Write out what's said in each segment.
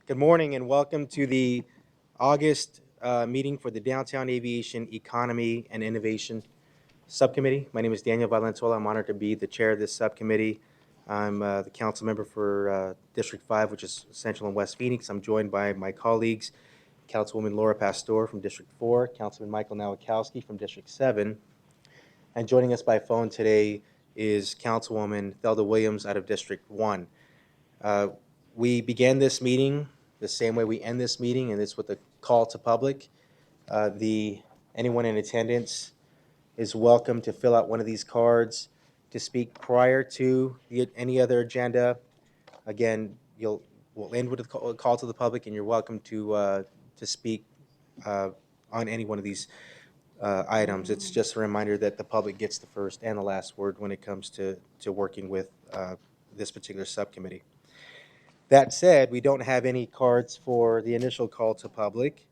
Good morning and welcome to the August meeting for the Downtown Aviation Economy and Innovation Subcommittee. My name is Daniel Valenzuela. I'm honored to be the chair of this subcommittee. I'm the council member for District 5, which is Central and West Phoenix. I'm joined by my colleagues, Councilwoman Laura Pastor from District 4, Councilman Michael Nowakowski from District 7, and joining us by phone today is Councilwoman Thelda Williams out of District 1. We began this meeting the same way we end this meeting, and it's with a call to public. Anyone in attendance is welcome to fill out one of these cards to speak prior to any other agenda. Again, we'll end with a call to the public, and you're welcome to speak on any one of these items. It's just a reminder that the public gets the first and the last word when it comes to working with this particular subcommittee. That said, we don't have any cards for the initial call to public,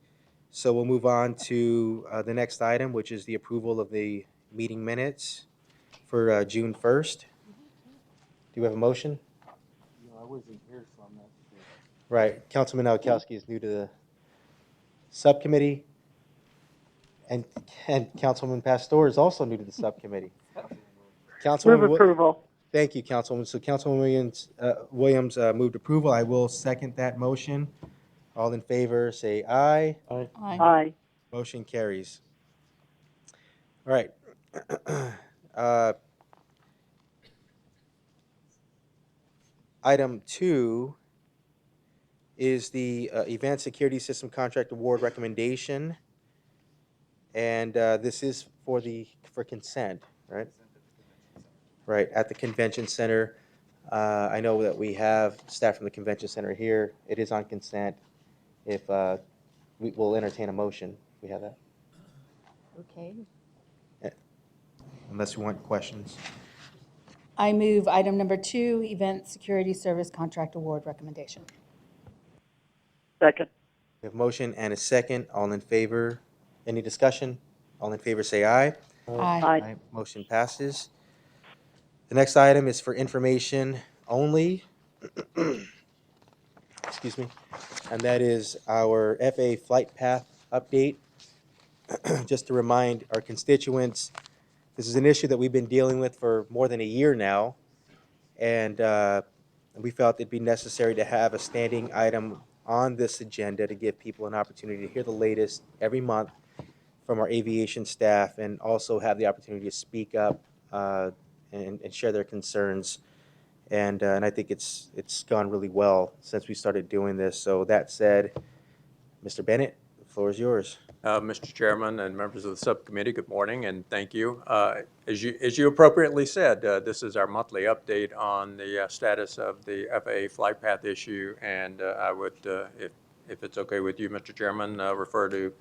so we'll move on to the next item, which is the approval of the meeting minutes for June 1st. Do you have a motion? No, I wasn't here, so I'm not sure. Right. Councilman Nowakowski is new to the subcommittee, and Councilman Pastor is also new to the subcommittee. Move approval. Thank you, Councilwoman. So Councilwoman Williams moved approval. I will second that motion. All in favor, say aye. Aye. Aye. Motion carries. All right. Item 2 is the Event Security System Contract Award recommendation. And this is for consent, right? Right, at the Convention Center. I know that we have staff from the Convention Center here. It is on consent. If we will entertain a motion, we have that, Okay. unless you want questions. I move item number 2, Event Security Service Contract Award Recommendation. Second. We have a motion and a second. All in favor? Any discussion? All in favor say aye. Aye. Aye. Motion passes. The next item is for information only. Excuse me. And that is our FAA flight path update. Just to remind our constituents, this is an issue that we've been dealing with for more than a year now. And we felt it'd be necessary to have a standing item on this agenda to give people an opportunity to hear the latest every month from our aviation staff, and also have the opportunity to speak up and share their concerns. And I think it's gone really well since we started doing this. So that said, Mr. Bennett, the floor is yours. Mr. Chairman and members of the subcommittee, good morning and thank you. As you appropriately said, this is our monthly update on the status of the FAA flight path issue, and I would, if it's okay with you, Mr. Chairman, refer to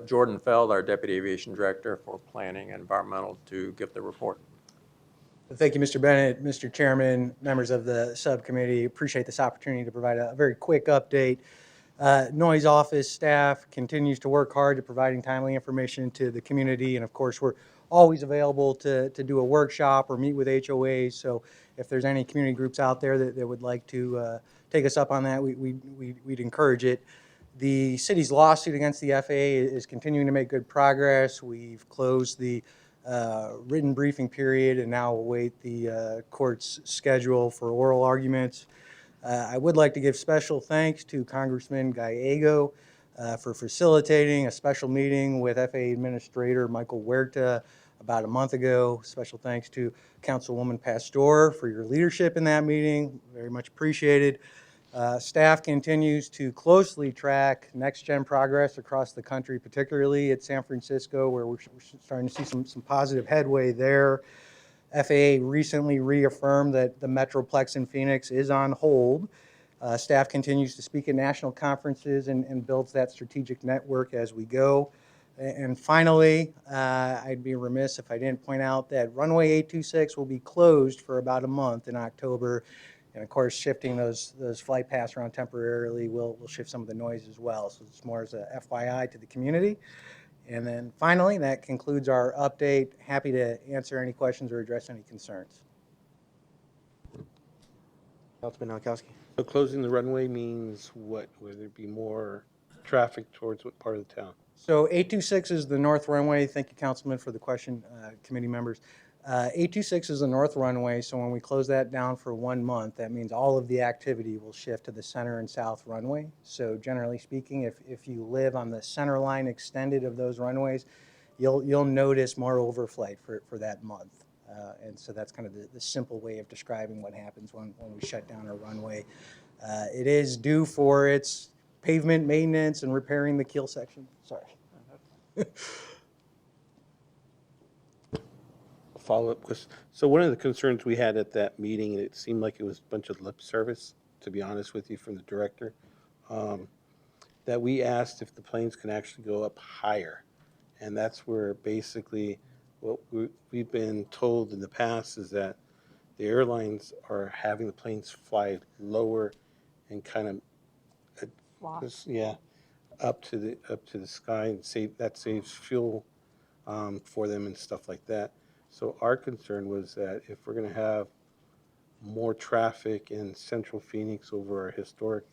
Jordan Feld, our Deputy Aviation Director for Planning and Environmental, to give the report. Thank you, Mr. Bennett, Mr. Chairman, members of the subcommittee. Appreciate this opportunity to provide a very quick update. Noise office staff continues to work hard to providing timely information to the community, and of course, we're always available to do a workshop or meet with HOAs. So if there's any community groups out there that would like to take us up on that, we'd encourage it. The city's lawsuit against the FAA is continuing to make good progress. We've closed the written briefing period and now await the court's schedule for oral arguments. I would like to give special thanks to Congressman Gallego for facilitating a special meeting with FAA Administrator Michael Huerta about a month ago. Special thanks to Councilwoman Pastor for your leadership in that meeting. Very much appreciated. Staff continues to closely track next-gen progress across the country, particularly at San Francisco, where we're starting to see some positive headway there. FAA recently reaffirmed that the Metroplex in Phoenix is on hold. Staff continues to speak at national conferences and builds that strategic network as we go. And finally, I'd be remiss if I didn't point out that runway 826 will be closed for about a month in October. And of course, shifting those flight paths around temporarily will shift some of the noise as well. So it's more as a FYI to the community. And then finally, that concludes our update. Happy to answer any questions or address any concerns. Councilman Noakowski. So closing the runway means what? Would there be more traffic towards what part of the town? So 826 is the north runway. Thank you, Councilman, for the question, committee members. 826 is the north runway, so when we close that down for 1 month, that means all of the activity will shift to the center and south runway. So generally speaking, if you live on the center line extended of those runways, you'll notice more overflight for that month. And so that's kind of the simple way of describing what happens when we shut down a runway. It is due for its pavement maintenance and repairing the keel section. Sorry. Follow-up question. So one of the concerns we had at that meeting, and it seemed like it was a bunch of lip service, to be honest with you, from the director, that we asked if the planes can actually go up higher. And that's where basically what we've been told in the past is that the airlines are having the planes fly lower and kind of, yeah, up to the sky and saves fuel for them and stuff like that. So our concern was that if we're going to have more traffic in central Phoenix over our historic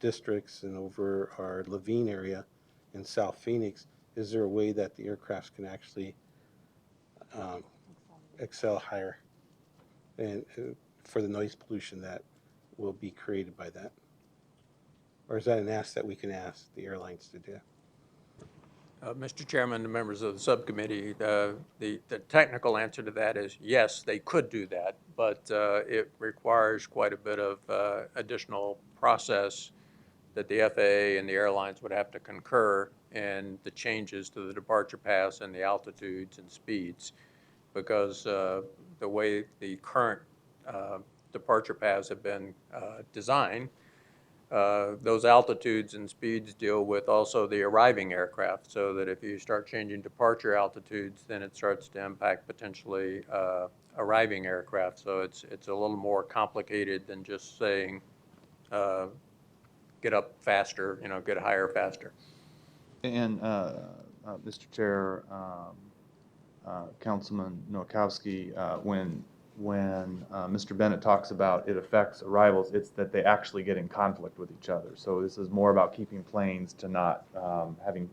districts and over our Levine area in South Phoenix, is there a way that the aircrafts can actually excel higher and for the noise pollution that will be created by that? Or is that an ask that we can ask the airlines to do? Mr. Chairman, the members of the subcommittee, the technical answer to that is yes, they could do that, but it requires quite a bit of additional process that the FAA and the airlines would have to concur in the changes to the departure paths and the altitudes and speeds, because the way the current departure paths have been designed, those altitudes and speeds deal with also the arriving aircraft, so that if you start changing departure altitudes, then it starts to impact potentially arriving aircraft. So it's a little more complicated than just saying get up faster, get higher faster. And Mr. Chair, Councilman Noakowski, when Mr. Bennett talks about it affects arrivals, it's that they actually get in conflict with each other. So this is more about keeping planes to not having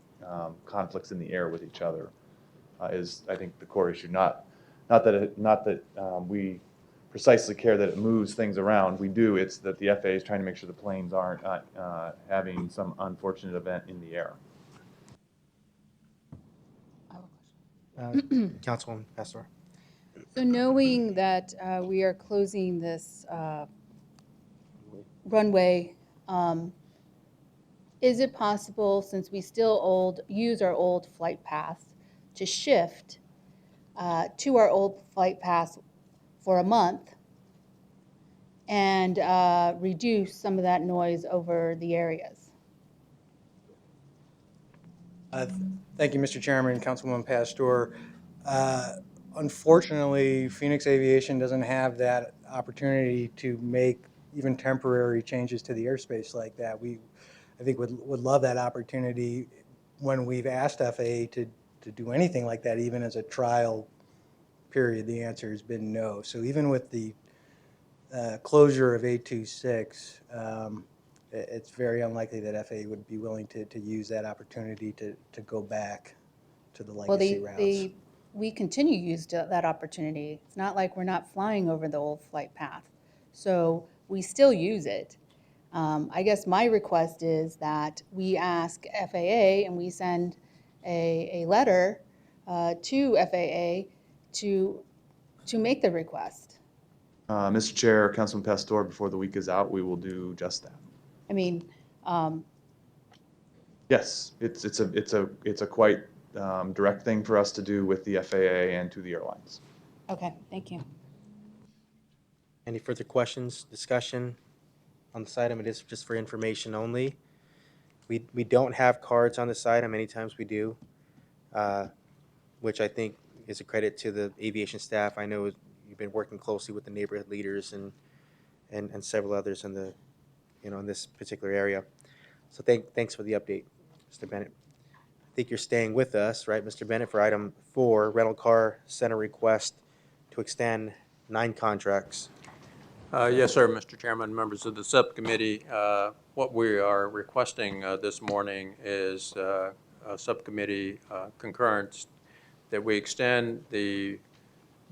conflicts in the air with each other is, I think, the core issue. Not that we precisely care that it moves things around. We do. It's that the FAA is trying to make sure the planes aren't having some unfortunate event in the air. I have a question. Councilwoman Pastor. So knowing that we are closing this runway, is it possible, since we still use our old flight paths, to shift to our old flight paths for a month and reduce some of that noise over the areas? Thank you, Mr. Chairman, Councilwoman Pastor. Unfortunately, Phoenix Aviation doesn't have that opportunity to make even temporary changes to the airspace like that. I think would love that opportunity. When we've asked FAA to do anything like that, even as a trial period, the answer has been no. So even with the closure of 826, it's very unlikely that FAA would be willing to use that opportunity to go back to the legacy routes. We continue to use that opportunity. It's not like we're not flying over the old flight path. So we still use it. I guess my request is that we ask FAA and we send a letter to FAA to make the request. Mr. Chair, Councilman Pastor, before the week is out, we will do just that. I mean, Yes, it's a quite direct thing for us to do with the FAA and to the airlines. okay, thank you. Any further questions, discussion on this item? It is just for information only. We don't have cards on this item. Many times we do, which I think is a credit to the aviation staff. I know you've been working closely with the neighborhood leaders and several others in the, in this particular area. So thanks for the update, Mr. Bennett. I think you're staying with us, right, Mr. Bennett, for item 4, rental car center request to extend 9 contracts. Yes, sir, Mr. Chairman, members of the subcommittee. What we are requesting this morning is a subcommittee concurrence that we extend the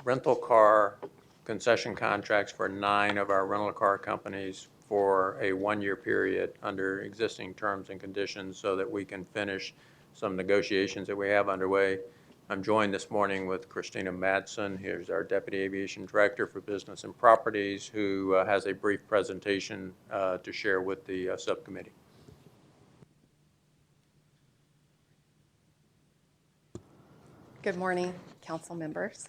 rental car concession contracts for 9 of our rental car companies for a one-year period under existing terms and conditions so that we can finish some negotiations that we have underway. I'm joined this morning with Christina Madsen, who's our Deputy Aviation Director for Business and Properties, who has a brief presentation to share with the subcommittee. Good morning, council members.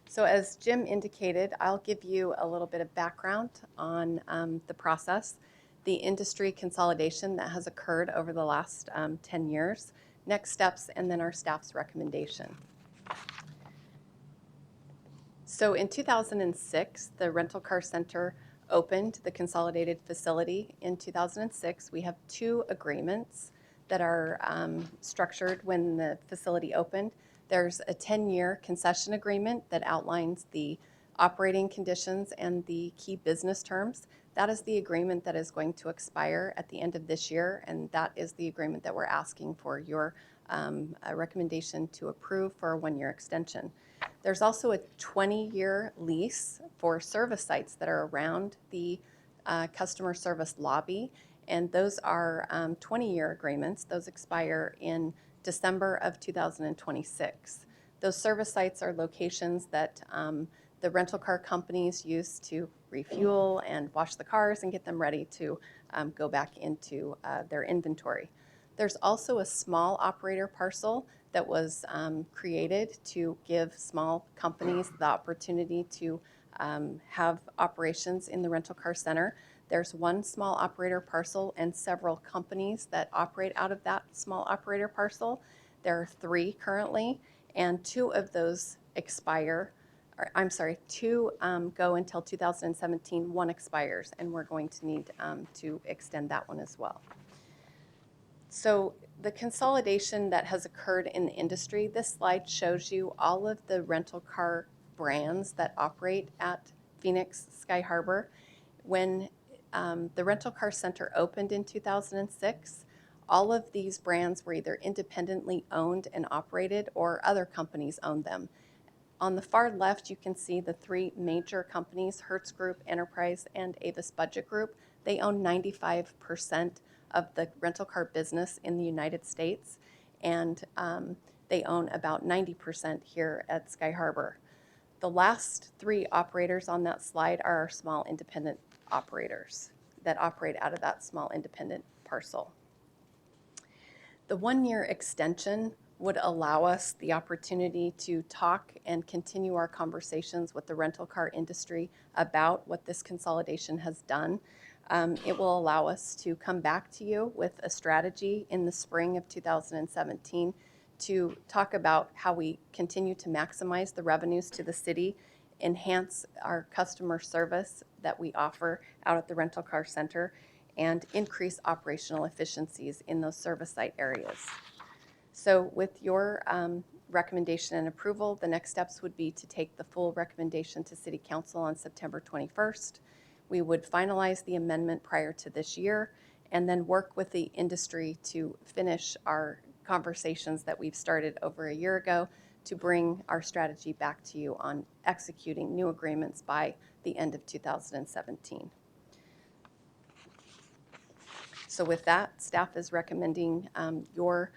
So as Jim indicated, I'll give you a little bit of background on the process, the industry consolidation that has occurred over the last 10 years, next steps, and then our staff's recommendation. So in 2006, the Rental Car Center opened the consolidated facility. In 2006, we have 2 agreements that are structured when the facility opened. There's a 10-year concession agreement that outlines the operating conditions and the key business terms. That is the agreement that is going to expire at the end of this year, and that is the agreement that we're asking for your recommendation to approve for a 1-year extension. There's also a 20-year lease for service sites that are around the customer service lobby, and those are 20-year agreements. Those expire in December of 2026. Those service sites are locations that the rental car companies use to refuel and wash the cars and get them ready to go back into their inventory. There's also a small operator parcel that was created to give small companies the opportunity to have operations in the rental car center. There's 1 small operator parcel and several companies that operate out of that small operator parcel. There are 3 currently, and 2 of those expire. I'm sorry, 2 go until 2017, 1 expires, and we're going to need to extend that one as well. So the consolidation that has occurred in the industry, this slide shows you all of the rental car brands that operate at Phoenix Sky Harbor. When the Rental Car Center opened in 2006, all of these brands were either independently owned and operated or other companies owned them. On the far left, you can see the 3 major companies, Hertz Group, Enterprise, and Avis Budget Group. They own 95% of the rental car business in the United States, and they own about 90% here at Sky Harbor. The last 3 operators on that slide are our small independent operators that operate out of that small independent parcel. The 1-year extension would allow us the opportunity to talk and continue our conversations with the rental car industry about what this consolidation has done. It will allow us to come back to you with a strategy in the spring of 2017 to talk about how we continue to maximize the revenues to the city, enhance our customer service that we offer out at the rental car center, and increase operational efficiencies in those service site areas. So with your recommendation and approval, the next steps would be to take the full recommendation to City Council on September 21st. We would finalize the amendment prior to this year and then work with the industry to finish our conversations that we've started over a year ago to bring our strategy back to you on executing new agreements by the end of 2017. So with that, staff is recommending your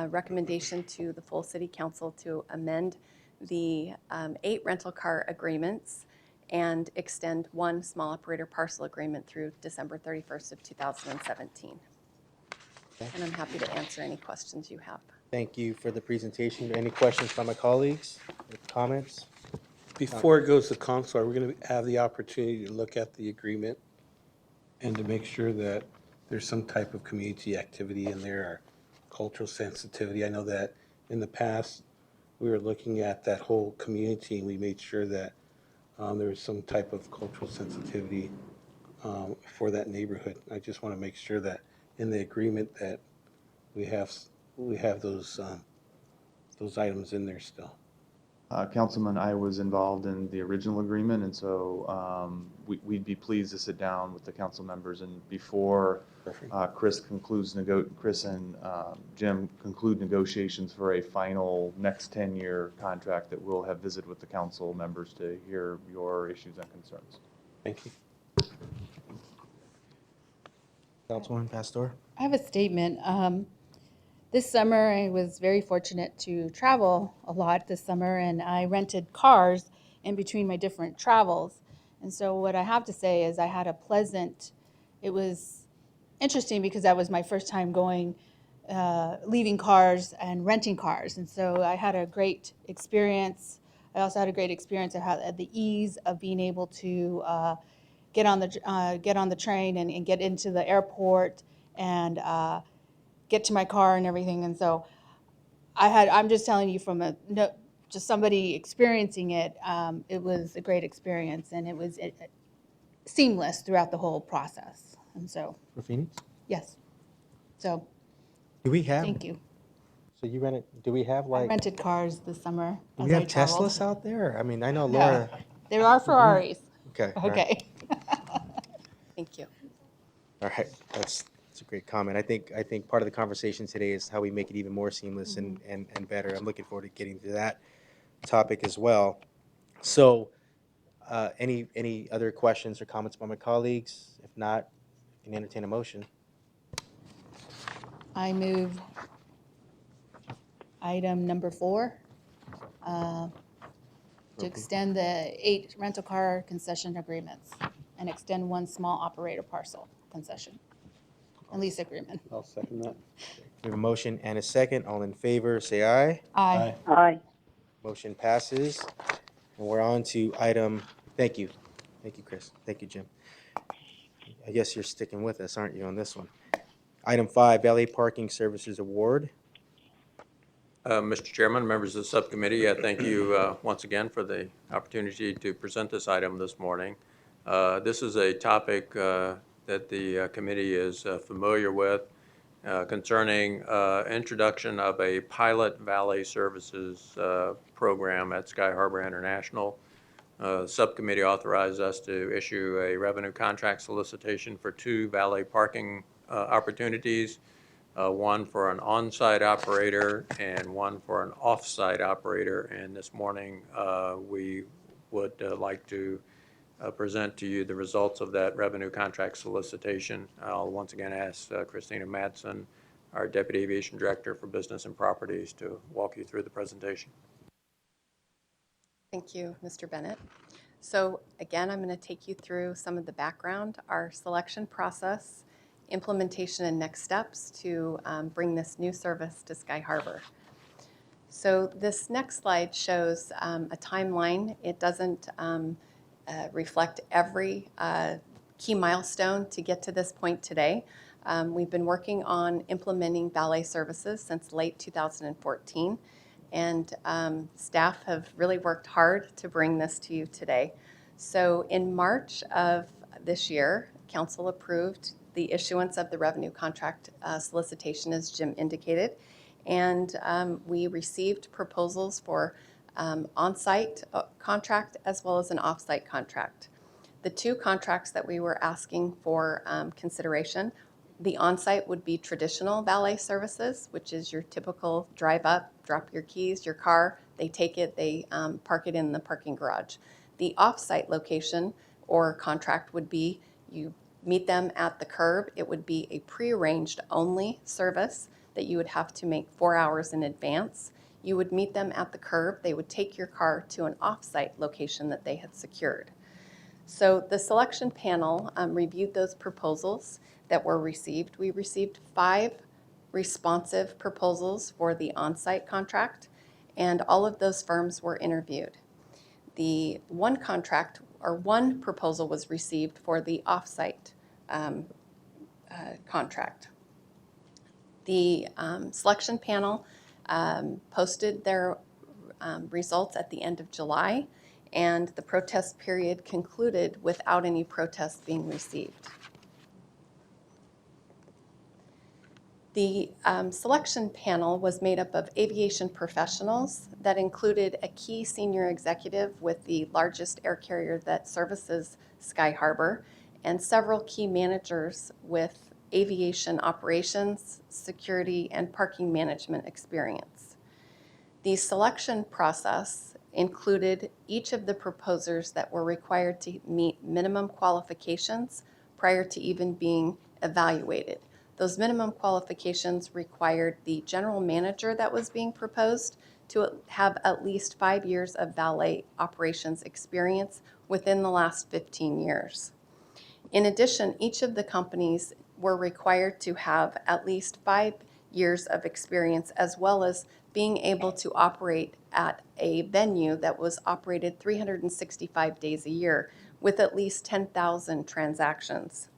recommendation to the full City Council to amend the 8 rental car agreements and extend 1 small operator parcel agreement through December 31st of 2017. Okay. And I'm happy to answer any questions you have. Thank you for the presentation. Any questions from my colleagues or comments? Before it goes to council, are we going to have the opportunity to look at the agreement and to make sure that there's some type of community activity in there, or cultural sensitivity? I know that in the past, we were looking at that whole community, and we made sure that there was some type of cultural sensitivity for that neighborhood. I just want to make sure that in the agreement that we have those items in there still. Councilman, I was involved in the original agreement, and so we'd be pleased to sit down with the council members, and before Chris and Jim conclude negotiations for a final next 10-year contract, that we'll have visited with the council members to hear your issues and concerns. Thank you. Councilwoman Pastor? I have a statement. This summer, I was very fortunate to travel a lot this summer, and I rented cars in between my different travels. And so what I have to say is I had it was interesting because that was my first time leaving cars and renting cars. And so I had a great experience. I also had a great experience at the ease of being able to get on the train and get into the airport and get to my car and everything. And so I'm just telling you from just somebody experiencing it, it was a great experience, and it was seamless throughout the whole process. And so, For Phoenix? yes. So, Do we have? thank you. So you rented, do we have I like, rented cars this summer do as we I have traveled. Teslas out there? I mean, I know No. Laura. There are Ferraris. Okay. all right. Okay. Thank you. All right, that's a great comment. I think part of the conversation today is how we make it even more seamless and better. I'm looking forward to getting to that topic as well. So, any other questions or comments by my colleagues? If not, I can entertain a motion. I move item number 4, to extend the 8 rental car concession agreements and extend 1 small operator parcel concession and lease agreement. I'll second that. We have a motion and a second. All in favor, say aye. Aye. Aye. Motion passes. And we're on to item, thank you. Thank you, Chris. Thank you, Jim. I guess you're sticking with us, aren't you, on this one? Item 5, Valet Parking Services Award. Mr. Chairman, members of the subcommittee, thank you once again for the opportunity to present this item this morning. This is a topic that the committee is familiar with concerning introduction of a pilot valet services program at Sky Harbor International. Subcommittee authorized us to issue a revenue contract solicitation for 2 valet parking opportunities. One for an on-site operator and one for an off-site operator. And this morning, we would like to present to you the results of that revenue contract solicitation. I'll once again ask Christina Madsen, our Deputy Aviation Director for Business and Properties, to walk you through the presentation. Thank you, Mr. Bennett. So again, I'm going to take you through some of the background, our selection process, implementation and next steps to bring this new service to Sky Harbor. So this next slide shows a timeline. It doesn't reflect every key milestone to get to this point today. We've been working on implementing valet services since late 2014, and staff have really worked hard to bring this to you today. So in March of this year, Council approved the issuance of the revenue contract solicitation, as Jim indicated, and we received proposals for on-site contract as well as an off-site contract. The 2 contracts that we were asking for consideration, the on-site would be traditional valet services, which is your typical drive up, drop your keys, your car, they take it, they park it in the parking garage. The off-site location or contract would be you meet them at the curb. It would be a prearranged only service that you would have to make 4 hours in advance. You would meet them at the curb. They would take your car to an off-site location that they had secured. So the selection panel reviewed those proposals that were received. We received 5 responsive proposals for the on-site contract, and all of those firms were interviewed. The one proposal was received for the off-site contract. The selection panel posted their results at the end of July, and the protest period concluded without any protests being received. The selection panel was made up of aviation professionals that included a key senior executive with the largest air carrier that services Sky Harbor, and several key managers with aviation operations, security, and parking management experience. The selection process included each of the proposers that were required to meet minimum qualifications prior to even being evaluated. Those minimum qualifications required the general manager that was being proposed to have at least 5 years of valet operations experience within the last 15 years. In addition, each of the companies were required to have at least 5 years of experience, as well as being able to operate at a venue that was operated 365 days a year with at least 10,000 transactions.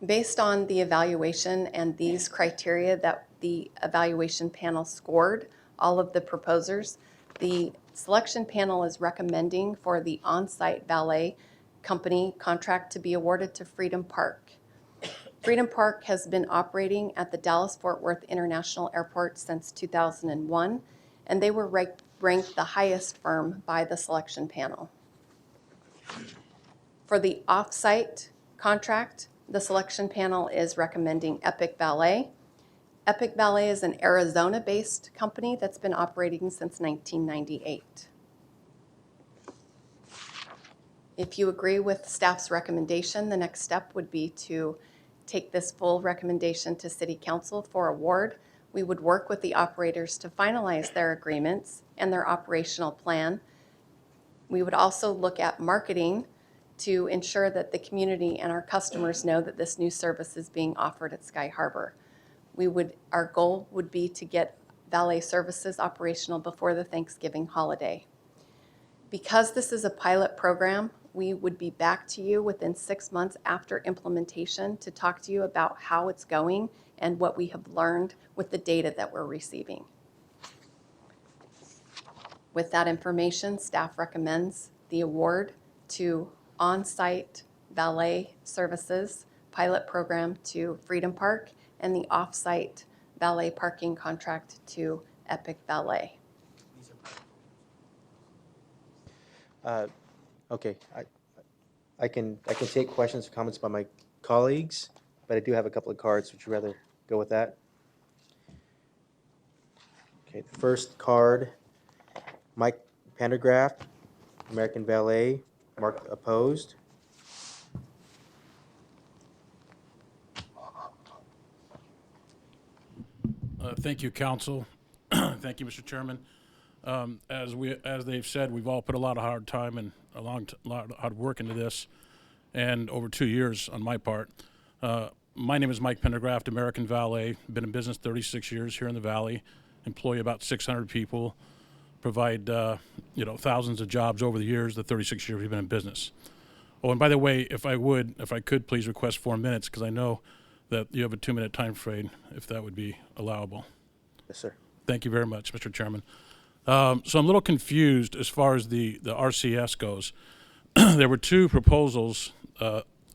Based on the evaluation and these criteria that the evaluation panel scored all of the proposers, the selection panel is recommending for the on-site valet company contract to be awarded to Freedom Park. Freedom Park has been operating at the Dallas-Fort Worth International Airport since 2001, and they were ranked the highest firm by the selection panel. For the off-site contract, the selection panel is recommending Epic Valet. Epic Valet is an Arizona-based company that's been operating since 1998. If you agree with staff's recommendation, the next step would be to take this full recommendation to City Council for award. We would work with the operators to finalize their agreements and their operational plan. We would also look at marketing to ensure that the community and our customers know that this new service is being offered at Sky Harbor. Our goal would be to get valet services operational before the Thanksgiving holiday. Because this is a pilot program, we would be back to you within 6 months after implementation to talk to you about how it's going and what we have learned with the data that we're receiving. With that information, staff recommends the award to on-site valet services pilot program to Freedom Park and the off-site valet parking contract to Epic Valet. Okay, I can take questions or comments by my colleagues, but I do have a couple of cards. Would you rather go with that? Okay, the first card, Mike Pendergraft, American Valet, marked opposed. Thank you, Council. Thank you, Mr. Chairman. As they've said, we've all put a lot of hard time and a lot of hard work into this, and over 2 years on my part. My name is Mike Pendergraft, American Valet. Been in business 36 years here in the Valley. Employ about 600 people. Provide thousands of jobs over the years, the 36 years we've been in business. Oh, and by the way, if I could please request 4 minutes, because I know that you have a 2-minute time frame, if that would be allowable. Yes, sir. Thank you very much, Mr. Chairman. So I'm a little confused as far as the RCS goes. There were 2 proposals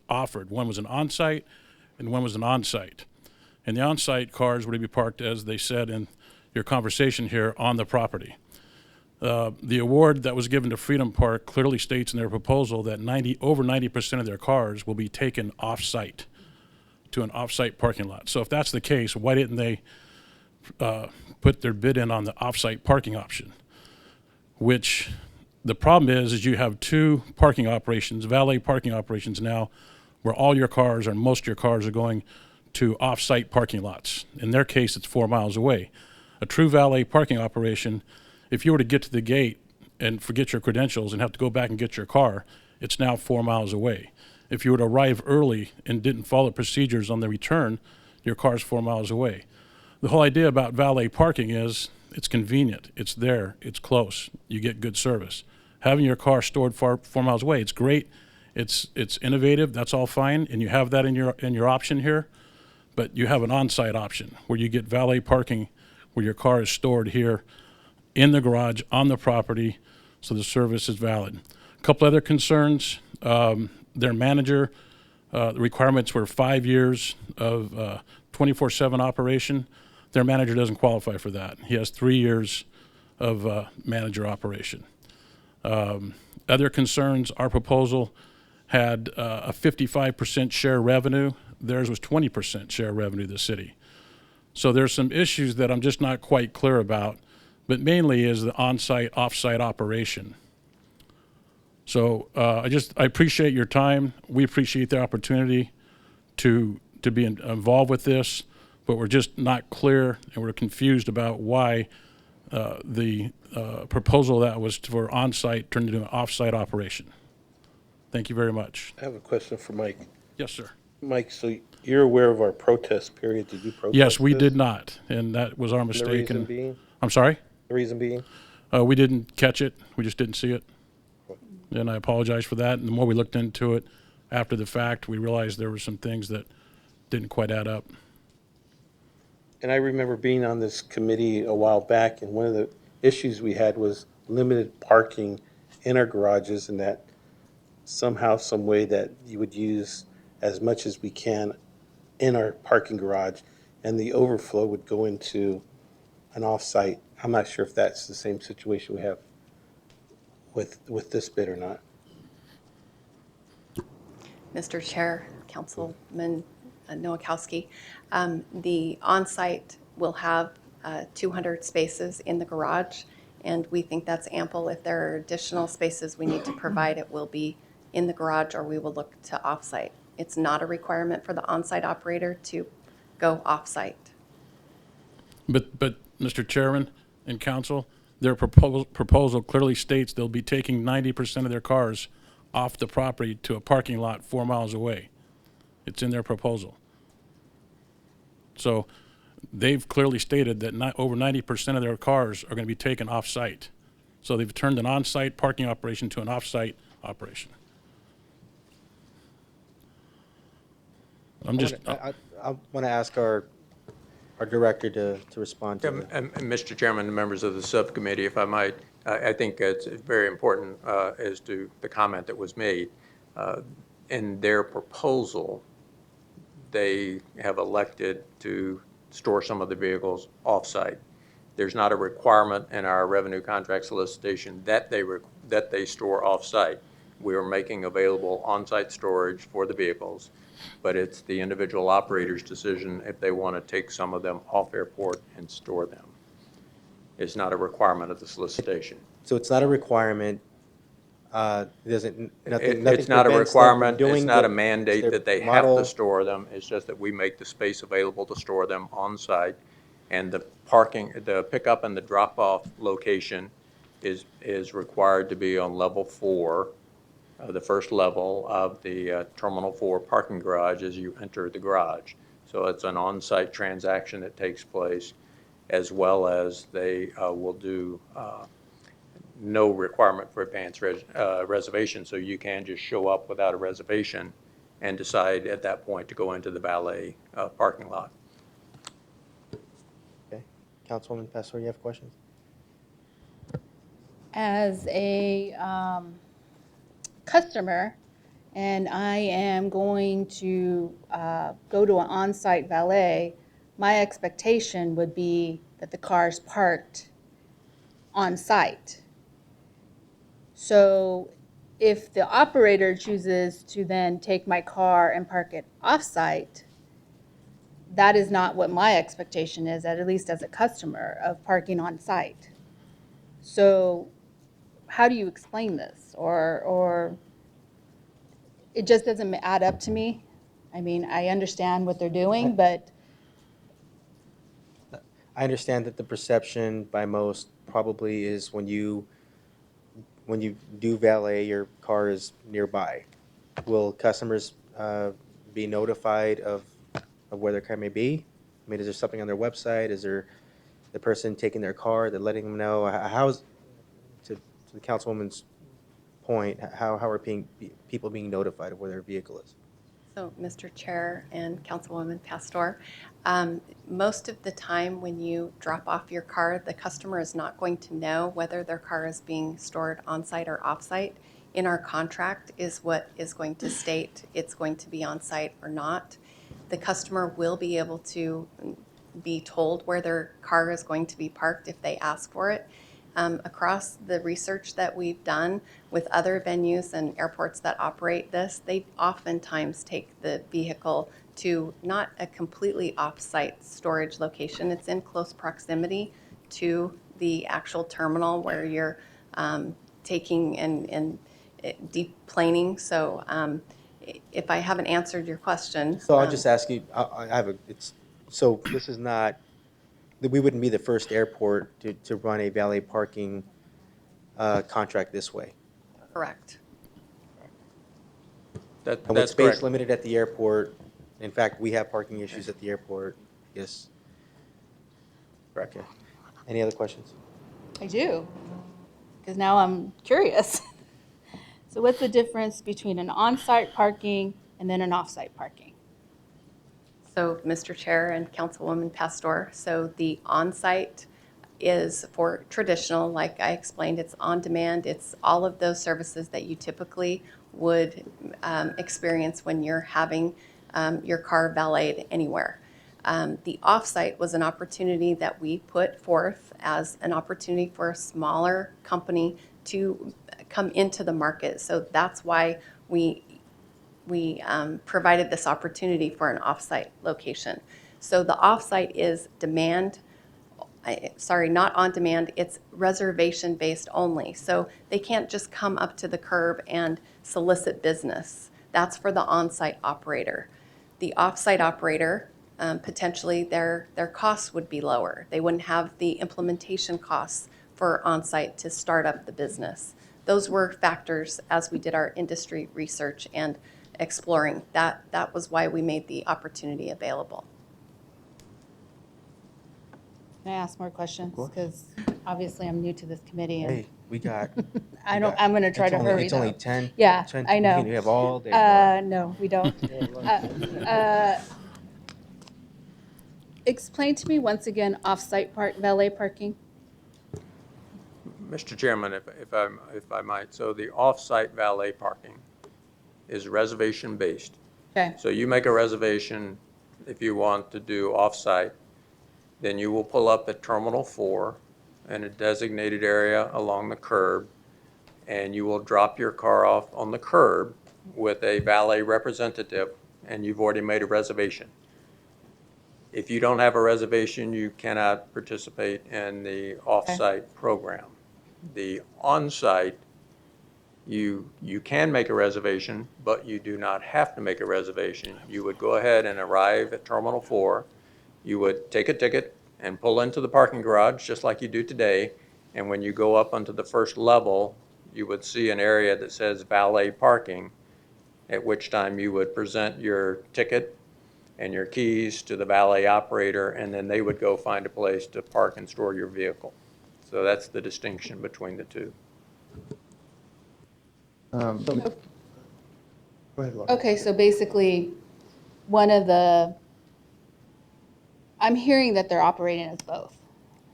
offered. One was an on-site and one was an on-site. And the on-site cars were to be parked, as they said in your conversation here, on the property. The award that was given to Freedom Park clearly states in their proposal that over 90% of their cars will be taken off-site to an off-site parking lot. So if that's the case, why didn't they put their bid in on the off-site parking option? Which the problem is you have 2 parking operations, valet parking operations now, where all your cars or most of your cars are going to off-site parking lots. In their case, it's 4 miles away. A true valet parking operation, if you were to get to the gate and forget your credentials and have to go back and get your car, it's now 4 miles away. If you were to arrive early and didn't follow procedures on the return, your car's 4 miles away. The whole idea about valet parking is it's convenient, it's there, it's close, you get good service. Having your car stored 4 miles away, it's great, it's innovative, that's all fine, and you have that in your option here, but you have an on-site option where you get valet parking where your car is stored here in the garage, on the property, so the service is valid. A couple other concerns. Their manager The requirements were 5 years of 24/7 operation. Their manager doesn't qualify for that. He has 3 years of manager operation. Other concerns, our proposal had a 55% share revenue. Theirs was 20% share revenue to the city. So there's some issues that I'm just not quite clear about, but mainly is the on-site, off-site operation. So I appreciate your time. We appreciate the opportunity to be involved with this, but we're just not clear and we're confused about why the proposal that was for on-site turned into an off-site operation. Thank you very much. I have a question for Mike. Yes, sir. Mike, so you're aware of our protest period? Did you protest Yes, we this? did not, and that was our And mistake. the reason And being? I'm sorry? The reason being? We didn't catch it. We just didn't see it. And I apologize for that. And the more we looked into it after the fact, we realized there were some things that didn't quite add up. And I remember being on this committee a while back, and one of the issues we had was limited parking in our garages, and that somehow, some way that you would use as much as we can in our parking garage, and the overflow would go into an off-site. I'm not sure if that's the same situation we have with this bid or not. Mr. Chair, Councilman Nowakowski, the on-site will have 200 spaces in the garage, and we think that's ample. If there are additional spaces we need to provide, it will be in the garage, or we will look to off-site. It's not a requirement for the on-site operator to go off-site. But Mr. Chairman and council, their proposal clearly states they'll be taking 90% of their cars off the property to a parking lot 4 miles away. It's in their proposal. So they've clearly stated that over 90% of their cars are going to be taken off-site. So they've turned an on-site parking operation to an off-site operation. I'm just, I want to ask our director to respond to that. And Mr. Chairman, and members of the subcommittee, if I might, I think it's very important as to the comment that was made. In their proposal, they have elected to store some of the vehicles off-site. There's not a requirement in our revenue contract solicitation that they store off-site. We are making available on-site storage for the vehicles, but it's the individual operator's decision if they want to take some of them off airport and store them. It's not a requirement of the solicitation. So it's not a requirement, nothing It's not a prevents them from requirement, it's doing not a the- mandate their that they have model- to store them. It's just that we make the space available to store them on-site. And the parking, the pickup and the drop-off location is required to be on level 4, the first level of the Terminal 4 parking garage as you enter the garage. So it's an on-site transaction that takes place, as well as they will do no requirement for advance reservation, so you can just show up without a reservation and decide at that point to go into the valet parking lot. Okay. Councilwoman Pastor, you have questions? As a customer, and I am going to go to an on-site valet, my expectation would be that the car is parked on-site. So if the operator chooses to then take my car and park it off-site, that is not what my expectation is, at least as a customer, of parking on-site. So how do you explain this? Or it just doesn't add up to me. I mean, I understand what they're doing, but I understand that the perception by most probably is when you do valet, your car is nearby. Will customers be notified of where their car may be? I mean, is there something on their website? Is there the person taking their car, they're letting them know? How's, to the councilwoman's point, how are people being notified of where their vehicle is? So, Mr. Chair and Councilwoman Pastor, most of the time when you drop off your car, the customer is not going to know whether their car is being stored on-site or off-site. in our contract is what is going to state it's going to be on-site or not. The customer will be able to be told where their car is going to be parked if they ask for it. Across the research that we've done with other venues and airports that operate this, they oftentimes take the vehicle to not a completely off-site storage location. It's in close proximity to the actual terminal where you're taking and deplaning. So if I haven't answered your question. So I'll just ask you, I have a, it's, so this is not, we wouldn't be the first airport to run a valet parking contract this way. Correct. And with That's space correct. limited at the airport, in fact, we have parking issues at the airport, yes. Correct. Okay. Any other questions? I do, because now I'm curious. So what's the difference between an on-site parking and then an off-site parking? So, Mr. Chair and Councilwoman Pastor, so the on-site is for traditional, like I explained, it's on demand. It's all of those services that you typically would experience when you're having your car valeted anywhere. The off-site was an opportunity that we put forth as an opportunity for a smaller company to come into the market. So that's why we provided this opportunity for an off-site location. So the off-site is not on demand, it's reservation based only. So they can't just come up to the curb and solicit business. That's for the on-site operator. The off-site operator, potentially their costs would be lower. They wouldn't have the implementation costs for on-site to start up the business. Those were factors as we did our industry research and exploring. That was why we made the opportunity available. Can I ask more questions? Because obviously I'm new to this committee and Hey, we got. I'm going to try to hurry It's only though. 10. Yeah, 10 I know. We have all day. No, we don't. Explain to me once again, off-site valet parking? Mr. Chairman, if I might, so the off-site valet parking is reservation-based. Okay, So you make a reservation if you want to do off-site, then you will pull up at Terminal 4 in a designated area along the curb, and you will drop your car off on the curb with a valet representative, and you've already made a reservation. If you don't have a reservation, you cannot participate in the off-site program. The on-site, you can make a reservation, but you do not have to make a reservation. You would go ahead and arrive at Terminal 4. You would take a ticket and pull into the parking garage, just like you do today. And when you go up onto the first level, you would see an area that says valet parking, at which time you would present your ticket and your keys to the valet operator, and then they would go find a place to park and store your vehicle. So that's the distinction between the two. Go ahead, Laura. okay, so basically, I'm hearing that they're operating as both.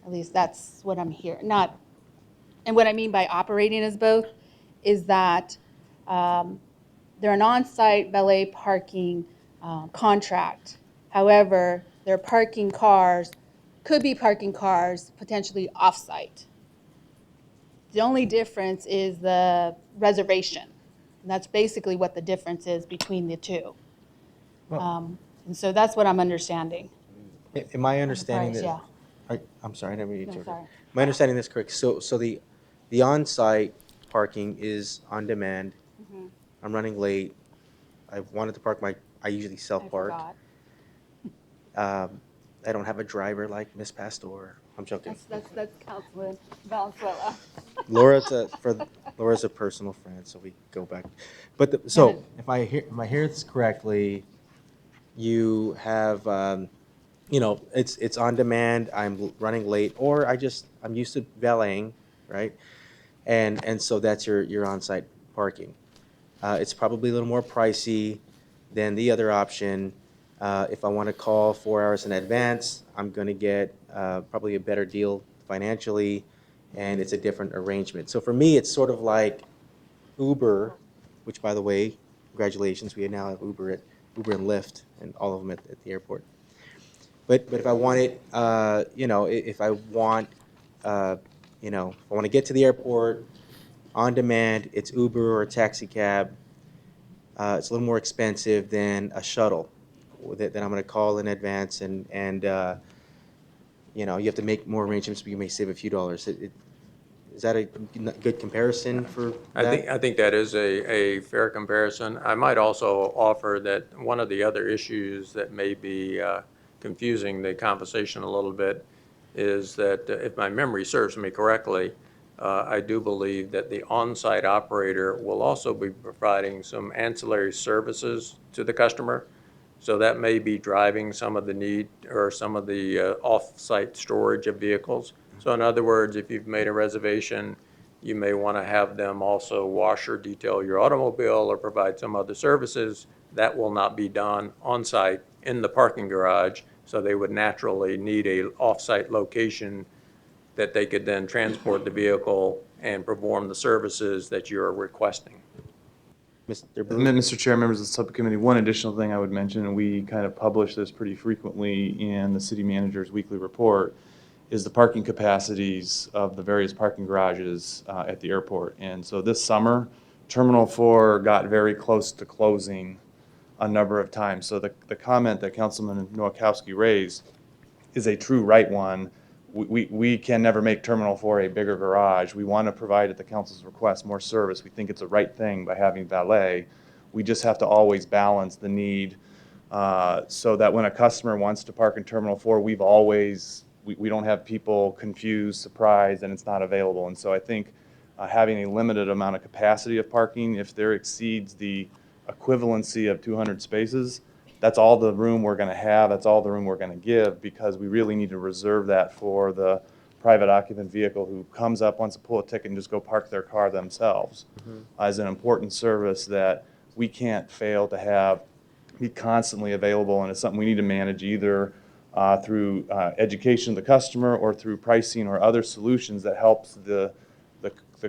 At least that's what I'm hearing. And what I mean by operating as both is that they're an on-site valet parking contract. However, their parking cars could be parking cars potentially off-site. The only difference is the reservation. And that's basically what the difference is between the two. And so that's what I'm understanding. Am I understanding price, that? I'm sorry, I didn't mean to No, interrupt. sorry. Am I understanding this correct? So the on-site parking is on demand. Mm-hmm. I'm running late. I wanted to park I usually I self-park. forgot. I don't have a driver like Miss Pastor. I'm joking. That's Councilman Valenzuela. Laura's a personal friend, so we go back. But so if I hear this correctly, you have it's on demand. I'm running late, or I'm used to valeting, right? And so that's your on-site parking. It's probably a little more pricey than the other option. If I want to call 4 hours in advance, I'm going to get probably a better deal financially, and it's a different arrangement. So for me, it's sort of like Uber, which, by the way, congratulations, we now have Uber and Lyft and all of them at the airport. But if I want it, if I want, if I want to get to the airport on demand, it's Uber or a taxi cab. It's a little more expensive than a shuttle that I'm going to call in advance, and you have to make more arrangements, but you may save a few dollars. Is that a good comparison for that? I think that is a fair comparison. I might also offer that one of the other issues that may be confusing the conversation a little bit is that if my memory serves me correctly, I do believe that the on-site operator will also be providing some ancillary services to the customer. So that may be driving some of the need or some of the off-site storage of vehicles. So in other words, if you've made a reservation, you may want to have them also wash or detail your automobile or provide some other services. That will not be done on-site in the parking garage, so they would naturally need a off-site location that they could then transport the vehicle and perform the services that you're requesting. Mr. Blue? Mr. Chair, members of the subcommittee, one additional thing I would mention, and we kind of publish this pretty frequently in the city manager's weekly report, is the parking capacities of the various parking garages at the airport. And so this summer, Terminal 4 got very close to closing a number of times. So the comment that Councilman Nowakowski raised is a true right one. We can never make Terminal 4 a bigger garage. We want to provide, at the council's request, more service. We think it's a right thing by having valet. We just have to always balance the need so that when a customer wants to park in Terminal 4, we don't have people confused, surprised, and it's not available. And so I think having a limited amount of capacity of parking, if there exceeds the equivalency of 200 spaces, that's all the room we're going to have, that's all the room we're going to give, because we really need to reserve that for the private occupant vehicle who comes up, wants to pull a ticket, and just go park their car themselves, as an important service that we can't fail to have be constantly available, and it's something we need to manage either through education of the customer or through pricing or other solutions that helps the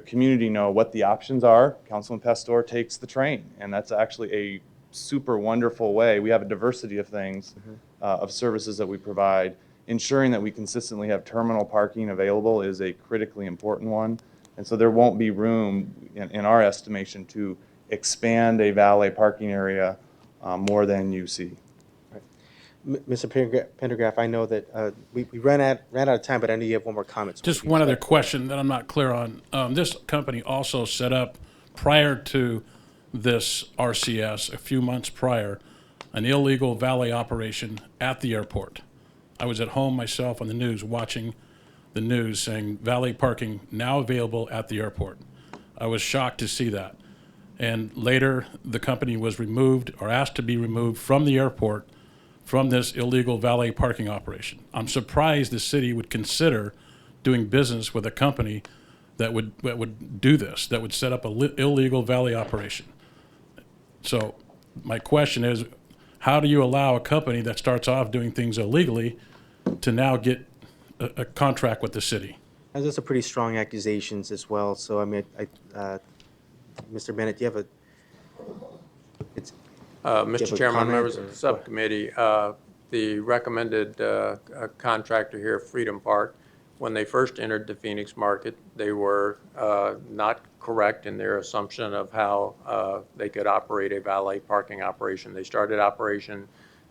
community know what the options are. Councilman Pastor takes the train, and that's actually a super wonderful way. We have a diversity of things, of services that we provide. Ensuring that we consistently have terminal parking available is a critically important one. And so there won't be room, in our estimation, to expand a valet parking area more than you see. Mr. Pendergraph, I know that we ran out of time, but I know you have one more comment. Just one other question that I'm not clear on. This company also set up, prior to this RCS, a few months prior, an illegal valet operation at the airport. I was at home myself on the news, watching the news saying valet parking now available at the airport. I was shocked to see that. And later, the company was removed or asked to be removed from the airport from this illegal valet parking operation. I'm surprised the city would consider doing business with a company that would do this, that would set up an illegal valet operation. So my question is, how do you allow a company that starts off doing things illegally to now get a contract with the city? And those are pretty strong accusations as well. So I mean, Mr. Bennett, do you have Mr. a Chairman, comment, members or- of the subcommittee, the recommended contractor here, Freedom Park, when they first entered the Phoenix market, they were not correct in their assumption of how they could operate a valet parking operation. They started operation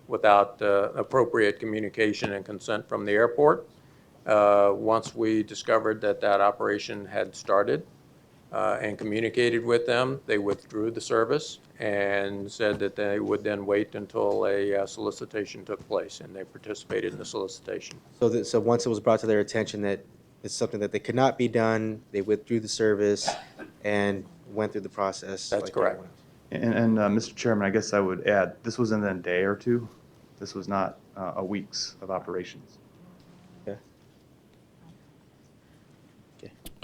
without appropriate communication and consent from the airport. Once we discovered that operation had started and communicated with them, they withdrew the service and said that they would then wait until a solicitation took place, and they participated in the solicitation. So once it was brought to their attention that it's something that they could not be done, they withdrew the service and went through the process. That's like correct. And everyone else. Mr. Chairman, I guess I would add, this was in a day or two. This was not a weeks of operations. Okay.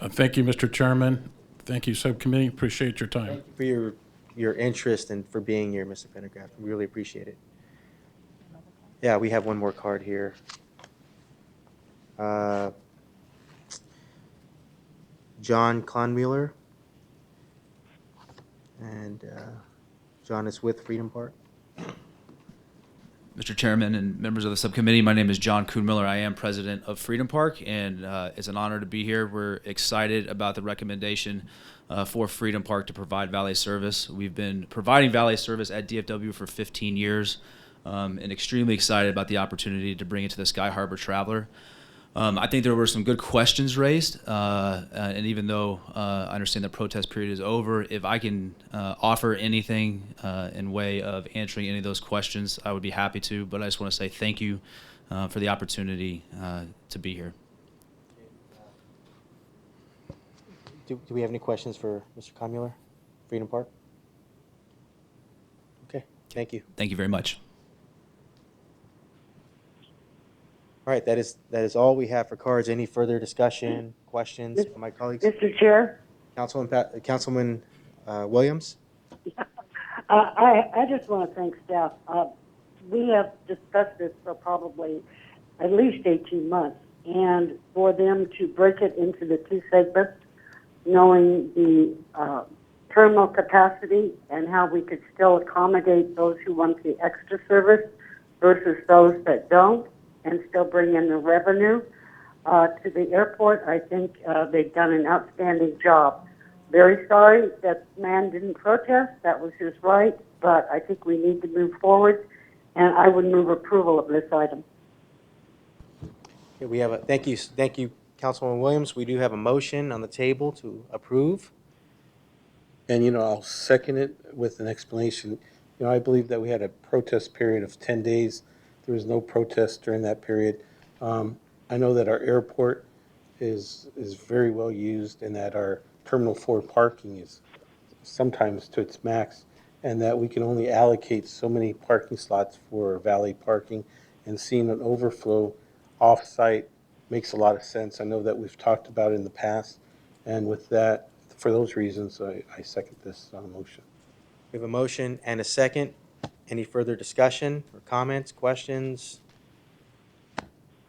Thank you, Mr. Chairman. Thank you, subcommittee. Appreciate your time. Thank you for your interest and for being here, Mr. Pendergraft. We really appreciate it. Yeah, we have one more card here. John Klonmueller. And John is with Freedom Park. Mr. Chairman and members of the subcommittee, my name is John Kuhnmiller. I am president of Freedom Park, and it's an honor to be here. We're excited about the recommendation for Freedom Park to provide valet service. We've been providing valet service at DFW for 15 years, and extremely excited about the opportunity to bring it to the Sky Harbor Traveler. I think there were some good questions raised, and even though I understand the protest period is over, if I can offer anything in way of answering any of those questions, I would be happy to. But I just want to say thank you for the opportunity to be here. Do we have any questions for Mr. Conmuller, Freedom Park? Okay, thank you. Thank you very much. All right, that is all we have for cards. Any further discussion, questions from my colleagues? Mr. Chair, Councilman Williams? I just want to thank staff. We have discussed this for probably at least 18 months, and for them to break it into the two segments, knowing the terminal capacity and how we could still accommodate those who want the extra service versus those that don't, and still bring in the revenue to the airport. I think they've done an outstanding job. Very sorry that man didn't protest. That was his right, but I think we need to move forward, and I would move approval of this item. Okay, we have thank you, Councilman Williams. We do have a motion on the table to approve. And, I'll second it with an explanation. I believe that we had a protest period of 10 days. There was no protest during that period. I know that our airport is very well used and that our Terminal 4 parking is sometimes to its max, and that we can only allocate so many parking slots for valet parking, and seeing an overflow off-site makes a lot of sense. I know that we've talked about it in the past, and with that, for those reasons, I second this motion. We have a motion and a second. Any further discussion or comments, questions?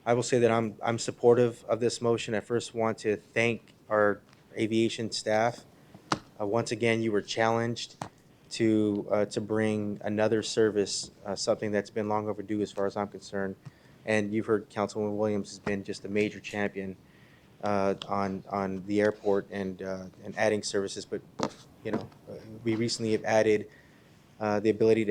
I will say that I'm supportive of this motion. I first want to thank our aviation staff. Once again, you were challenged to bring another service, something that's been long overdue as far as I'm concerned. And you've heard Councilwoman Williams has been just a major champion on the airport and adding services. But we recently have added the ability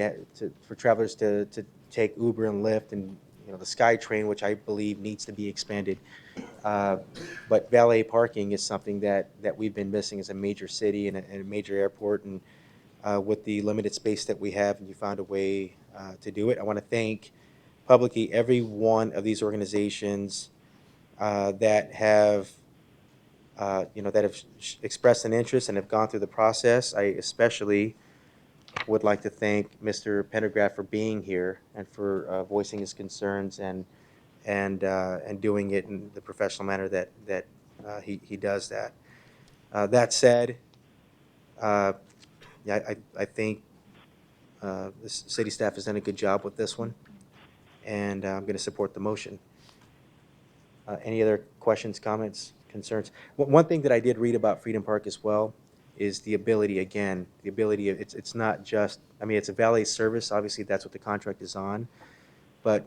for travelers to take Uber and Lyft, and the SkyTrain, which I believe needs to be expanded. But valet parking is something that we've been missing as a major city and a major airport, and with the limited space that we have, and you found a way to do it. I want to thank publicly every one of these organizations that have expressed an interest and have gone through the process. I especially would like to thank Mr. Pendergraft for being here and for voicing his concerns and doing it in the professional manner that he does that. That said, I think the city staff has done a good job with this one, and I'm going to support the motion. Any other questions, comments, concerns? One thing that I did read about Freedom Park as well is the ability of, it's not just, it's a valet service, obviously that's what the contract is on, but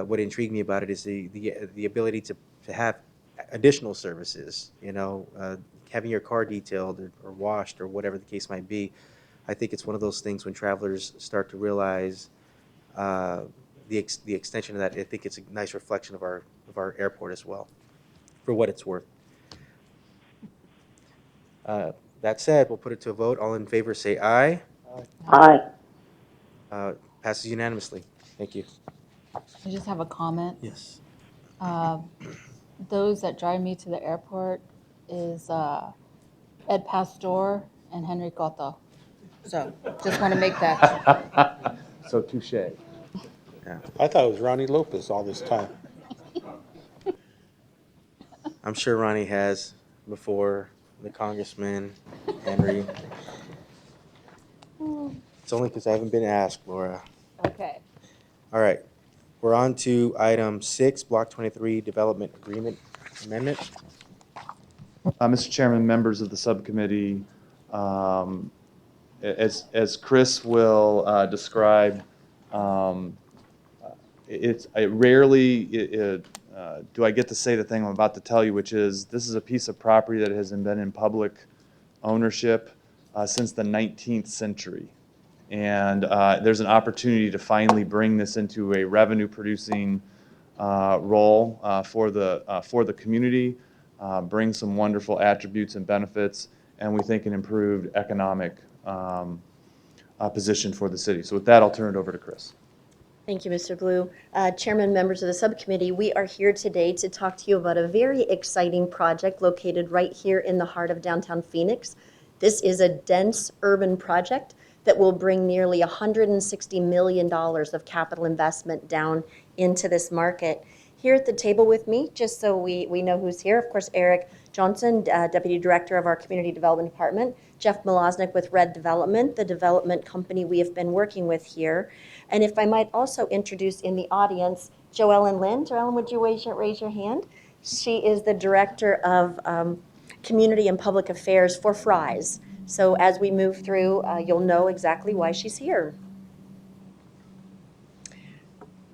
what intrigued me about it is the ability to have additional services, having your car detailed or washed or whatever the case might be. I think it's one of those things when travelers start to realize the extension of that. I think it's a nice reflection of our airport as well, for what it's worth. That said, we'll put it to a vote. All in favor say aye. Aye. Passes unanimously. Thank you. I just have a comment. Yes. Those that drive me to the airport is Ed Pastor and Henry Cotto. So just want to make that. So touche. I thought it was Ronnie Lopez all this time. I'm sure Ronnie has before the congressman, Henry. It's only because I haven't been asked, Laura. Okay. All right. We're on to item 6, Block 23 Development Agreement Amendment. Mr. Chairman, members of the subcommittee, as Chris will describe, it rarely do I get to say the thing I'm about to tell you, which is this is a piece of property that has been in public ownership since the 19th century. And there's an opportunity to finally bring this into a revenue-producing role for the community, bring some wonderful attributes and benefits, and we think an improved economic position for the city. So with that, I'll turn it over to Chris. Thank you, Mr. Blue. Chairman, members of the subcommittee, we are here today to talk to you about a very exciting project located right here in the heart of downtown Phoenix. This is a dense urban project that will bring nearly $160 million of capital investment down into this market. Here at the table with me, just so we know who's here, of course, Eric Johnson, Deputy Director of our Community Development Department, Jeff Malosnik with Red Development, the development company we have been working with here. And if I might also introduce in the audience, Joellen Lynn. Joellen, would you raise your hand? She is the Director of Community and Public Affairs for Fry's. So as we move through, you'll know exactly why she's here.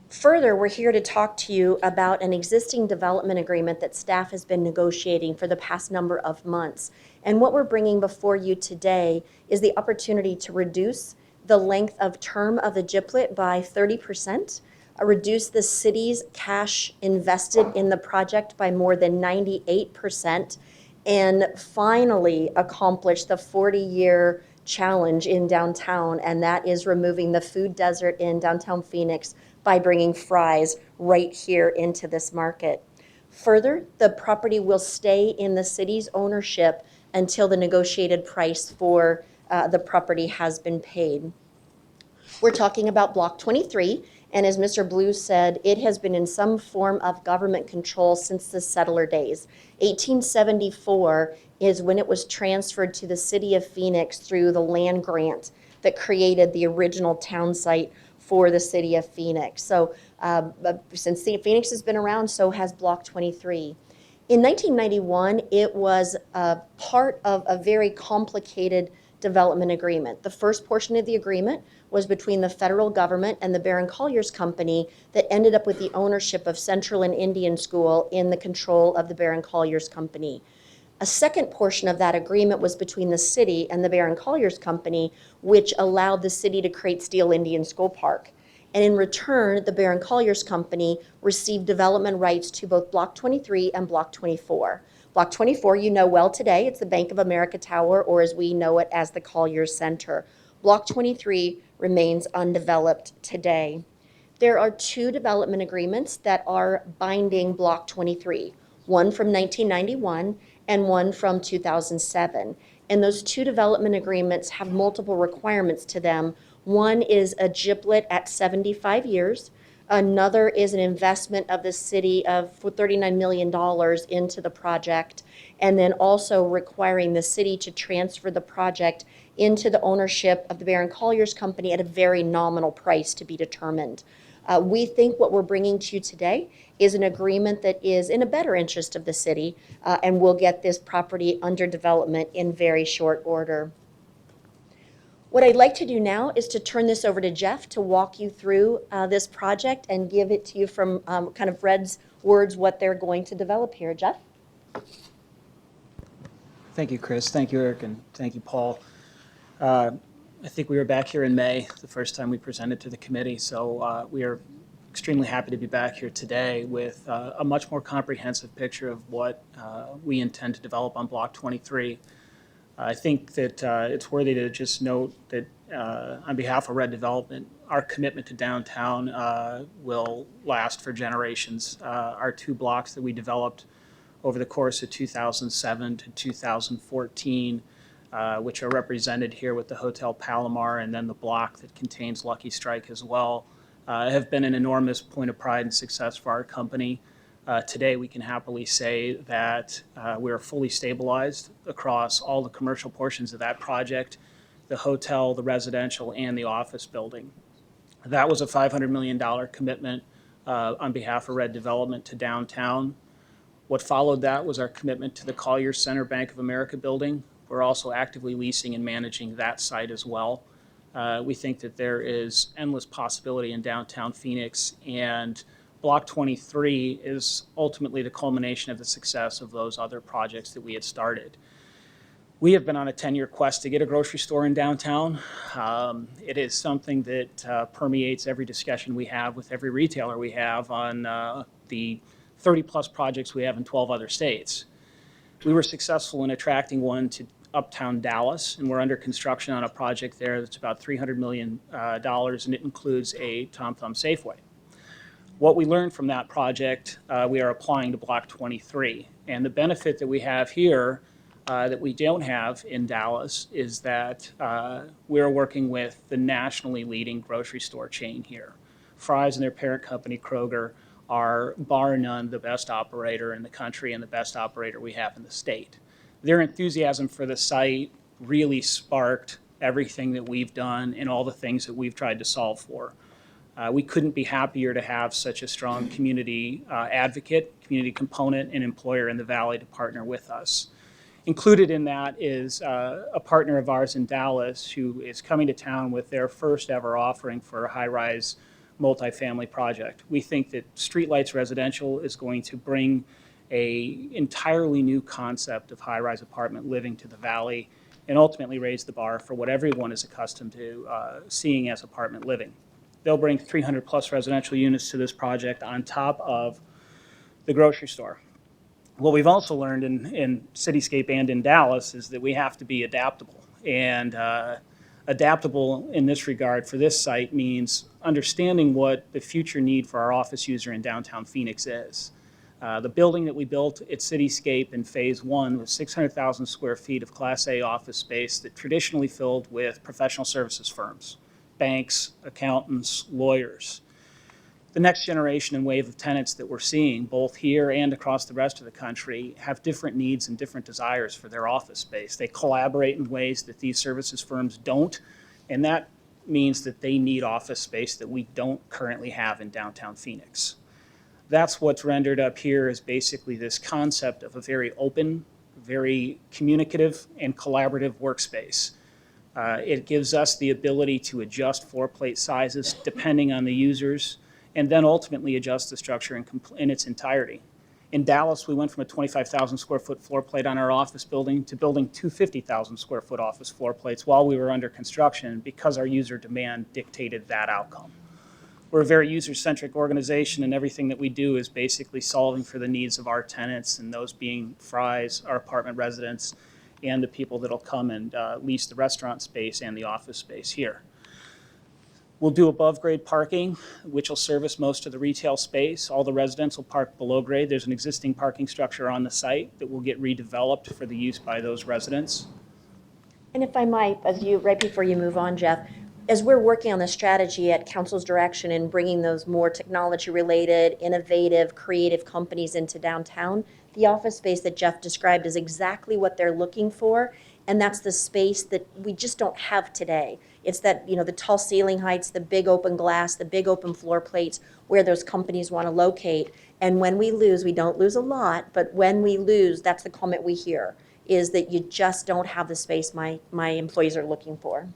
Further, we're here to talk to you about an existing development agreement that staff has been negotiating for the past number of months. And what we're bringing before you today is the opportunity to reduce the length of term of the GIPLET by 30%, reduce the city's cash invested in the project by more than 98%, and finally accomplish the 40-year challenge in downtown, and that is removing the food desert in downtown Phoenix by bringing Fry's right here into this market. Further, the property will stay in the city's ownership until the negotiated price for the property has been paid. We're talking about Block 23, and as Mr. Blue said, it has been in some form of government control since the settler days. 1874 is when it was transferred to the city of Phoenix through the land grant that created the original town site for the city of Phoenix. So since Phoenix has been around, so has Block 23. In 1991, it was part of a very complicated development agreement. The first portion of the agreement was between the federal government and the Barron Colliers Company that ended up with the ownership of Central and Indian School in the control of the Barron Colliers Company. A second portion of that agreement was between the city and the Barron Colliers Company, which allowed the city to create Steele Indian School Park. And in return, the Barron Colliers Company received development rights to both Block 23 and Block 24. Block 24, you know well today, it's the Bank of America Tower, or as we know it as the Colliers Center. Block 23 remains undeveloped today. There are two development agreements that are binding Block 23, one from 1991 and one from 2007. And those two development agreements have multiple requirements to them. One is a GIPLET at 75 years. Another is an investment of the city of $39 million into the project, and then also requiring the city to transfer the project into the ownership of the Barron Colliers Company at a very nominal price to be determined. We think what we're bringing to you today is an agreement that is in a better interest of the city, and will get this property under development in very short order. What I'd like to do now is to turn this over to Jeff to walk you through this project and give it to you from kind of Red's words what they're going to develop here. Jeff? Thank you, Chris. Thank you, Eric, and thank you, Paul. I think we were back here in May, the first time we presented to the committee, so we are extremely happy to be back here today with a much more comprehensive picture of what we intend to develop on Block 23. I think that it's worthy to just note that on behalf of Red Development, our commitment to downtown will last for generations. Our two blocks that we developed over the course of 2007 to 2014, which are represented here with the Hotel Palomar and then the block that contains Lucky Strike as well, have been an enormous point of pride and success for our company. Today, we can happily say that we are fully stabilized across all the commercial portions of that project, the hotel, the residential, and the office building. That was a $500 million commitment on behalf of Red Development to downtown. What followed that was our commitment to the Colliers Center Bank of America building, we're also actively leasing and managing that site as well. We think that there is endless possibility in downtown Phoenix, and Block 23 is ultimately the culmination of the success of those other projects that we had started. We have been on a 10-year quest to get a grocery store in downtown. It is something that permeates every discussion we have with every retailer we have on the 30-plus projects we have in 12 other states. We were successful in attracting one to Uptown Dallas, and we're under construction on a project there that's about $300 million, and it includes a Tom Thumb Safeway. What we learned from that project, we are applying to Block 23. And the benefit that we have here that we don't have in Dallas is that we're working with the nationally leading grocery store chain here. Fry's and their parent company, Kroger, are bar none the best operator in the country and the best operator we have in the state. Their enthusiasm for the site really sparked everything that we've done and all the things that we've tried to solve for. We couldn't be happier to have such a strong community advocate, community component, and employer in the Valley to partner with us. Included in that is a partner of ours in Dallas who is coming to town with their first ever offering for a high-rise multifamily project. We think that Streetlights Residential is going to bring an entirely new concept of high-rise apartment living to the Valley and ultimately raise the bar for what everyone is accustomed to seeing as apartment living. They'll bring 300-plus residential units to this project on top of the grocery store. What we've also learned in Cityscape and in Dallas is that we have to be adaptable. And adaptable in this regard for this site means understanding what the future need for our office user in downtown Phoenix is. The building that we built at Cityscape in Phase 1 was 600,000 square feet of Class A office space that traditionally filled with professional services firms, banks, accountants, lawyers. The next generation and wave of tenants that we're seeing, both here and across the rest of the country, have different needs and different desires for their office space. They collaborate in ways that these services firms don't, and that means that they need office space that we don't currently have in downtown Phoenix. That's what's rendered up here is basically this concept of a very open, very communicative, and collaborative workspace. It gives us the ability to adjust floor plate sizes depending on the users, and then ultimately adjust the structure in its entirety. In Dallas, we went from a 25,000 square foot floor plate on our office building to building two 50,000 square foot office floor plates while we were under construction because our user demand dictated that outcome. We're a very user-centric organization, and everything that we do is basically solving for the needs of our tenants, and those being Fry's, our apartment residents, and the people that'll come and lease the restaurant space and the office space here. We'll do above-grade parking, which will service most of the retail space. All the residents will park below grade. There's an existing parking structure on the site that will get redeveloped for the use by those residents. And if I might, right before you move on, Jeff, as we're working on the strategy at council's direction and bringing those more technology-related, innovative, creative companies into downtown, the office space that Jeff described is exactly what they're looking for, and that's the space that we just don't have today. It's that, the tall ceiling heights, the big open glass, the big open floor plates where those companies want to locate. And when we lose, we don't lose a lot, but when we lose, that's the comment we hear, is that you just don't have the space my employees are looking for.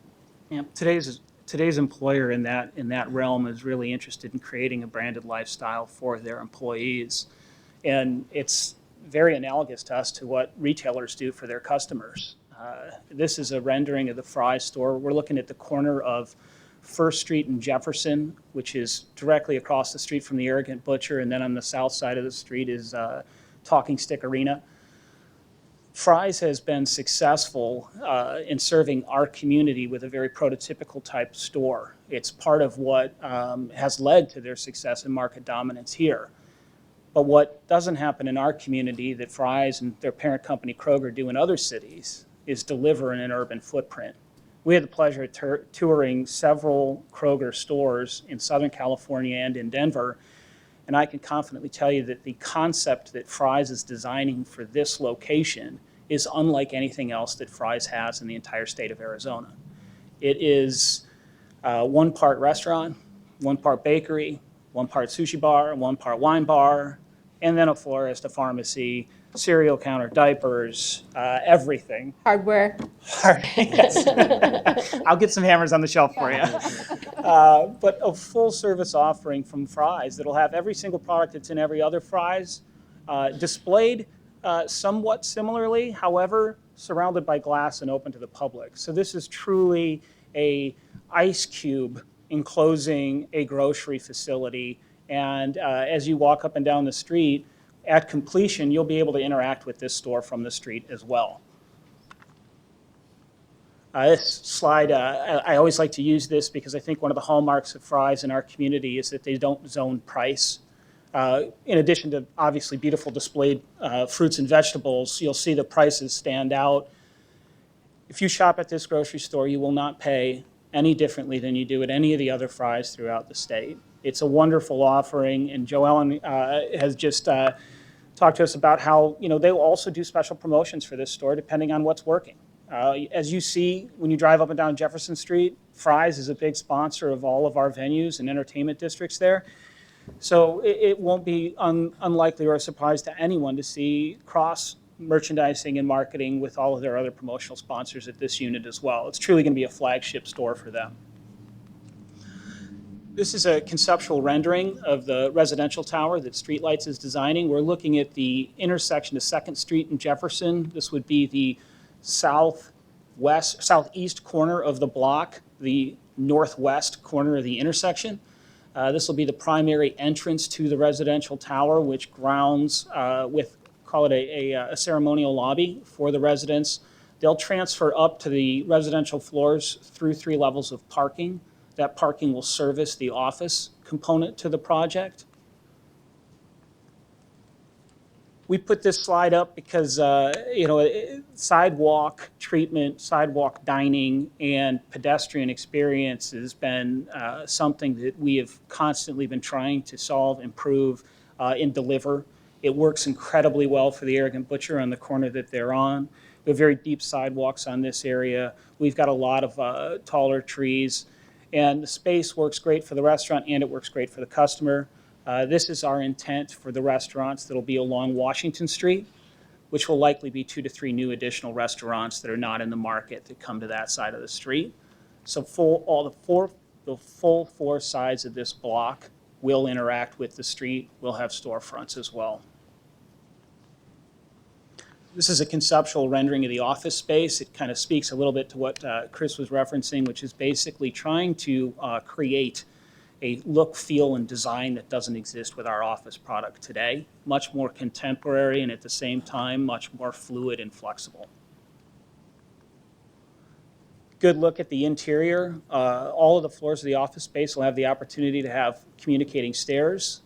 Yeah, today's employer in that realm is really interested in creating a branded lifestyle for their employees. And it's very analogous to us to what retailers do for their customers. This is a rendering of the Fry's store. We're looking at the corner of First Street and Jefferson, which is directly across the street from the Arrogant Butcher, and then on the south side of the street is Talking Stick Arena. Fry's has been successful in serving our community with a very prototypical type store. It's part of what has led to their success and market dominance here. But what doesn't happen in our community that Fry's and their parent company Kroger do in other cities is deliver in an urban footprint. We had the pleasure of touring several Kroger stores in Southern California and in Denver, and I can confidently tell you that the concept that Fry's is designing for this location is unlike anything else that Fry's has in the entire state of Arizona. It is 1 part restaurant, 1 part bakery, 1 part sushi bar, 1 part wine bar, and then a florist, a pharmacy, cereal counter, diapers, everything. Hardware. Yes. I'll get some hammers on the shelf for you. But a full-service offering from Fry's that'll have every single product that's in every other Fry's displayed somewhat similarly, however, surrounded by glass and open to the public. So this is truly a ice cube enclosing a grocery facility. And as you walk up and down the street, at completion, you'll be able to interact with this store from the street as well. This slide, I always like to use this because I think one of the hallmarks of Fry's in our community is that they don't zone price. In addition to obviously beautiful displayed fruits and vegetables, you'll see the prices stand out. If you shop at this grocery store, you will not pay any differently than you do at any of the other Fry's throughout the state. It's a wonderful offering, and Joellen has just talked to us about how they will also do special promotions for this store depending on what's working. As you see when you drive up and down Jefferson Street, Fry's is a big sponsor of all of our venues and entertainment districts there. So it won't be unlikely or a surprise to anyone to see cross merchandising and marketing with all of their other promotional sponsors at this unit as well. It's truly going to be a flagship store for them. This is a conceptual rendering of the residential tower that Streetlights is designing. We're looking at the intersection of 2nd Street and Jefferson. This would be the southeast corner of the block, the northwest corner of the intersection. This will be the primary entrance to the residential tower, which grounds with, call it a ceremonial lobby for the residents. They'll transfer up to the residential floors through 3 levels of parking. That parking will service the office component to the project. We put this slide up because, sidewalk treatment, sidewalk dining, and pedestrian experience has been something that we have constantly been trying to solve, improve, and deliver. It works incredibly well for the Arrogant Butcher on the corner that they're on. We have very deep sidewalks on this area. We've got a lot of taller trees. And the space works great for the restaurant, and it works great for the customer. This is our intent for the restaurants that'll be along Washington Street, which will likely be 2 to 3 new additional restaurants that are not in the market that come to that side of the street. So the full 4 sides of this block will interact with the street. We'll have storefronts as well. This is a conceptual rendering of the office space. It kind of speaks a little bit to what Chris was referencing, which is basically trying to create a look, feel, and design that doesn't exist with our office product today. Much more contemporary and at the same time, much more fluid and flexible. Good look at the interior. All of the floors of the office space will have the opportunity to have communicating stairs.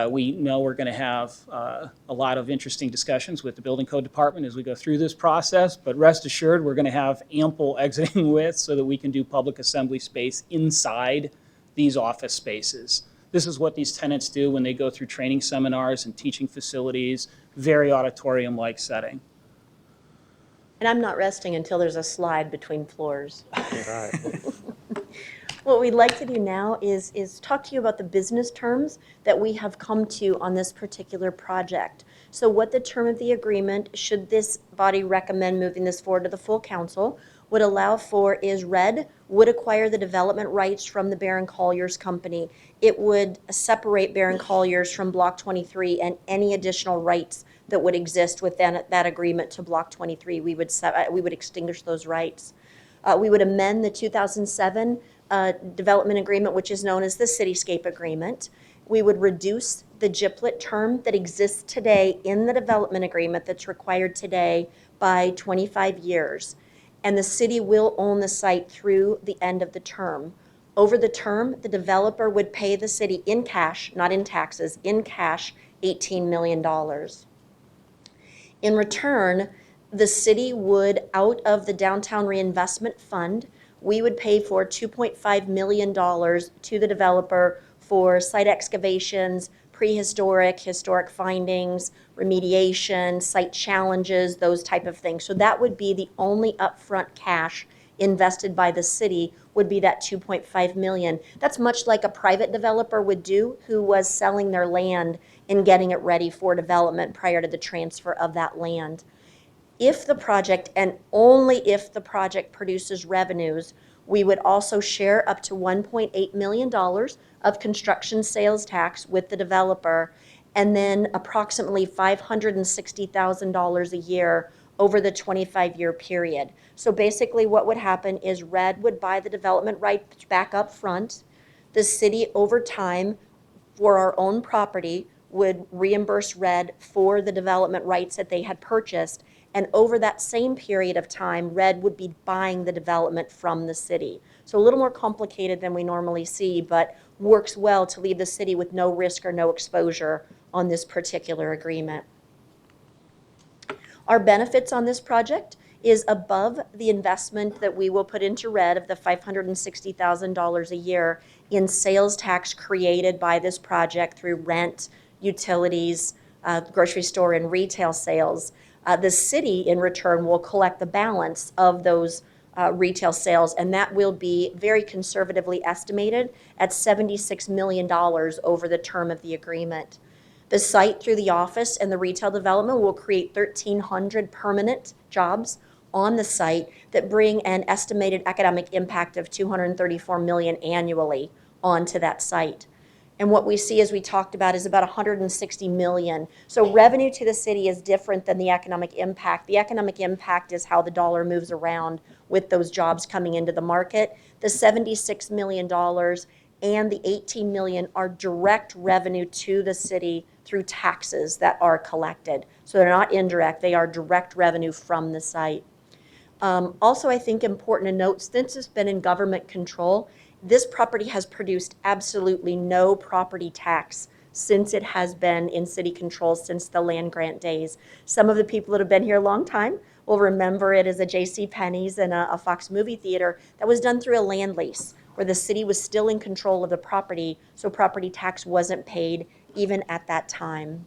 We know we're going to have a lot of interesting discussions with the building code department as we go through this process, but rest assured we're going to have ample exiting width so that we can do public assembly space inside these office spaces. This is what these tenants do when they go through training seminars and teaching facilities, very auditorium-like setting. And I'm not resting until there's a slide between floors. What we'd like to do now is talk to you about the business terms that we have come to on this particular project. So what the term of the agreement, should this body recommend moving this forward to the full council, would allow for is RED would acquire the development rights from the Barron Colliers company. It would separate Barron Colliers from Block 23 and any additional rights that would exist within that agreement to Block 23. We would extinguish those rights. We would amend the 2007 development agreement, which is known as the Cityscape Agreement. We would reduce the GIPLET term that exists today in the development agreement that's required today by 25 years. And the city will own the site through the end of the term. Over the term, the developer would pay the city in cash, not in taxes, in cash, $18 million. In return, the city would, out of the Downtown Reinvestment Fund, we would pay for $2.5 million to the developer for site excavations, prehistoric, historic findings, remediation, site challenges, those type of things. So that would be the only upfront cash invested by the city, would be that $2.5 million. That's much like a private developer would do who was selling their land in getting it ready for development prior to the transfer of that land. If the project, and only if the project produces revenues, we would also share up to $1.8 million of construction sales tax with the developer, and then approximately $560,000 a year over the 25-year period. So basically what would happen is RED would buy the development rights back up front. The city, over time, for our own property, would reimburse RED for the development rights that they had purchased. And over that same period of time, RED would be buying the development from the city. So a little more complicated than we normally see, but works well to leave the city with no risk or no exposure on this particular agreement. Our benefits on this project is above the investment that we will put into RED of the $560,000 a year in sales tax created by this project through rent, utilities, grocery store, and retail sales. The city, in return, will collect the balance of those retail sales, and that will be very conservatively estimated at $76 million over the term of the agreement. The site, through the office and the retail development, will create 1,300 permanent jobs on the site that bring an estimated economic impact of $234 million annually onto that site. And what we see, as we talked about, is about $160 million. So revenue to the city is different than the economic impact. The economic impact is how the dollar moves around with those jobs coming into the market. The $76 million and the $18 million are direct revenue to the city through taxes that are collected. So they're not indirect, they are direct revenue from the site. Also, I think important to note, since it's been in government control, this property has produced absolutely no property tax since it has been in city control since the land grant days. Some of the people that have been here a long time will remember it as a J.C. Penney's and a Fox movie theater that was done through a land lease where the city was still in control of the property, so property tax wasn't paid even at that time.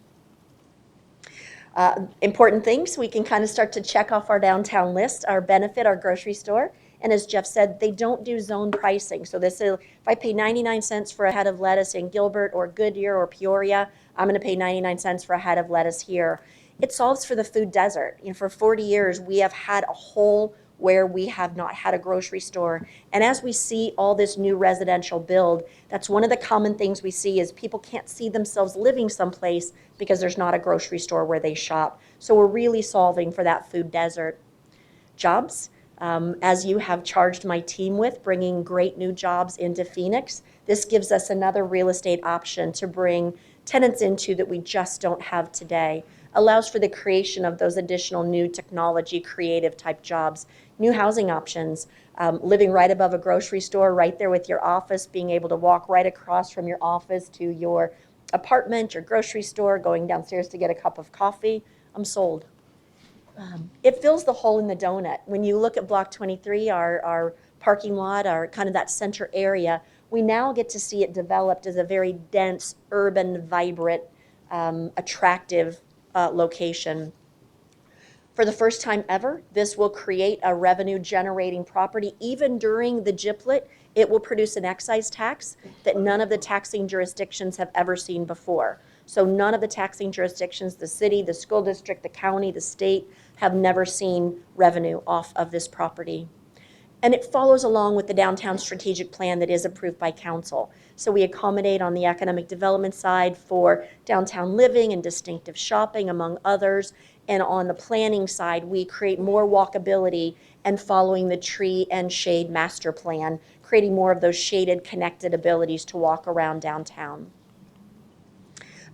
Important things, we can kind of start to check off our downtown list, our benefit, our grocery store. And as Jeff said, they don't do zone pricing. So this is, if I pay 99 cents for a head of lettuce in Gilbert or Goodyear or Peoria, I'm going to pay 99 cents for a head of lettuce here. It solves for the food desert. You know, for 40 years, we have had a hole where we have not had a grocery store. And as we see all this new residential build, that's one of the common things we see is people can't see themselves living someplace because there's not a grocery store where they shop. So we're really solving for that food desert. Jobs. As you have charged my team with, bringing great new jobs into Phoenix, this gives us another real estate option to bring tenants into that we just don't have today. Allows for the creation of those additional new technology, creative type jobs, new housing options, living right above a grocery store, right there with your office, being able to walk right across from your office to your apartment, your grocery store, going downstairs to get a cup of coffee. I'm sold. It fills the hole in the donut. When you look at Block 23, our parking lot, our kind of that center area, we now get to see it developed as a very dense, urban, vibrant, attractive location. For the first time ever, this will create a revenue-generating property. Even during the GIPLET, it will produce an excise tax that none of the taxing jurisdictions have ever seen before. So none of the taxing jurisdictions, the city, the school district, the county, the state, have never seen revenue off of this property. And it follows along with the downtown strategic plan that is approved by council. So we accommodate on the economic development side for downtown living and distinctive shopping, among others. And on the planning side, we create more walkability and following the tree and shade master plan, creating more of those shaded, connected abilities to walk around downtown.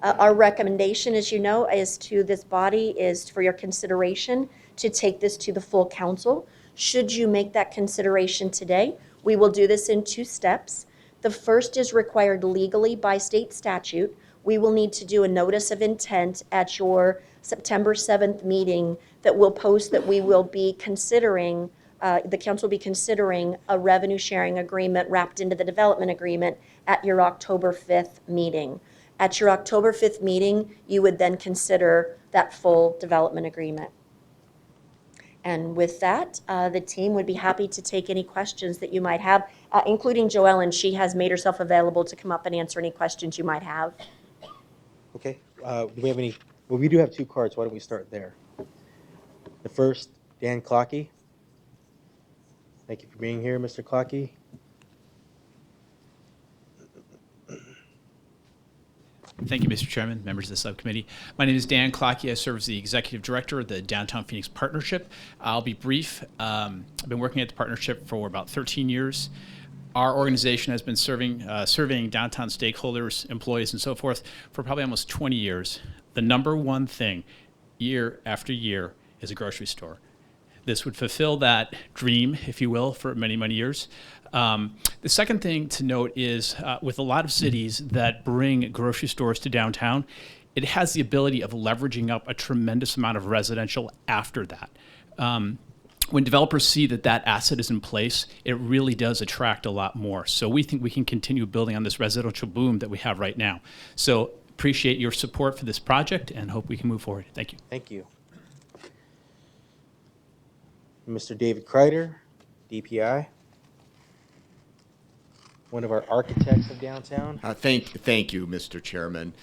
Our recommendation, as you know, is to this body is for your consideration to take this to the full council. Should you make that consideration today, we will do this in 2 steps. The first is required legally by state statute. We will need to do a notice of intent at your September 7th meeting that will post that we will be considering, the council will be considering a revenue sharing agreement wrapped into the development agreement at your October 5th meeting. At your October 5th meeting, you would then consider that full development agreement. And with that, the team would be happy to take any questions that you might have, including Joellen. She has made herself available to come up and answer any questions you might have. Okay, Do we have any, well, we do have 2 cards. Why don't we start there? The first, Dan Clocky. Thank you for being here, Mr. Clocky. Thank you, Mr. Chairman, members of the subcommittee. My name is Dan Clocky. I serve as the Executive Director of the Downtown Phoenix Partnership. I'll be brief. I've been working at the partnership for about 13 years. Our organization has been surveying downtown stakeholders, employees, and so forth for probably almost 20 years. The number one thing, year after year, is a grocery store. This would fulfill that dream, if you will, for many, many years. The second thing to note is with a lot of cities that bring grocery stores to downtown, it has the ability of leveraging up a tremendous amount of residential after that. When developers see that that asset is in place, it really does attract a lot more. So we think we can continue building on this residential boom that we have right now. So appreciate your support for this project and hope we can move forward. Thank you. Thank you. Mr. David Kreider, DPI, one of our architects of downtown. Thank you, Mr. Chairman.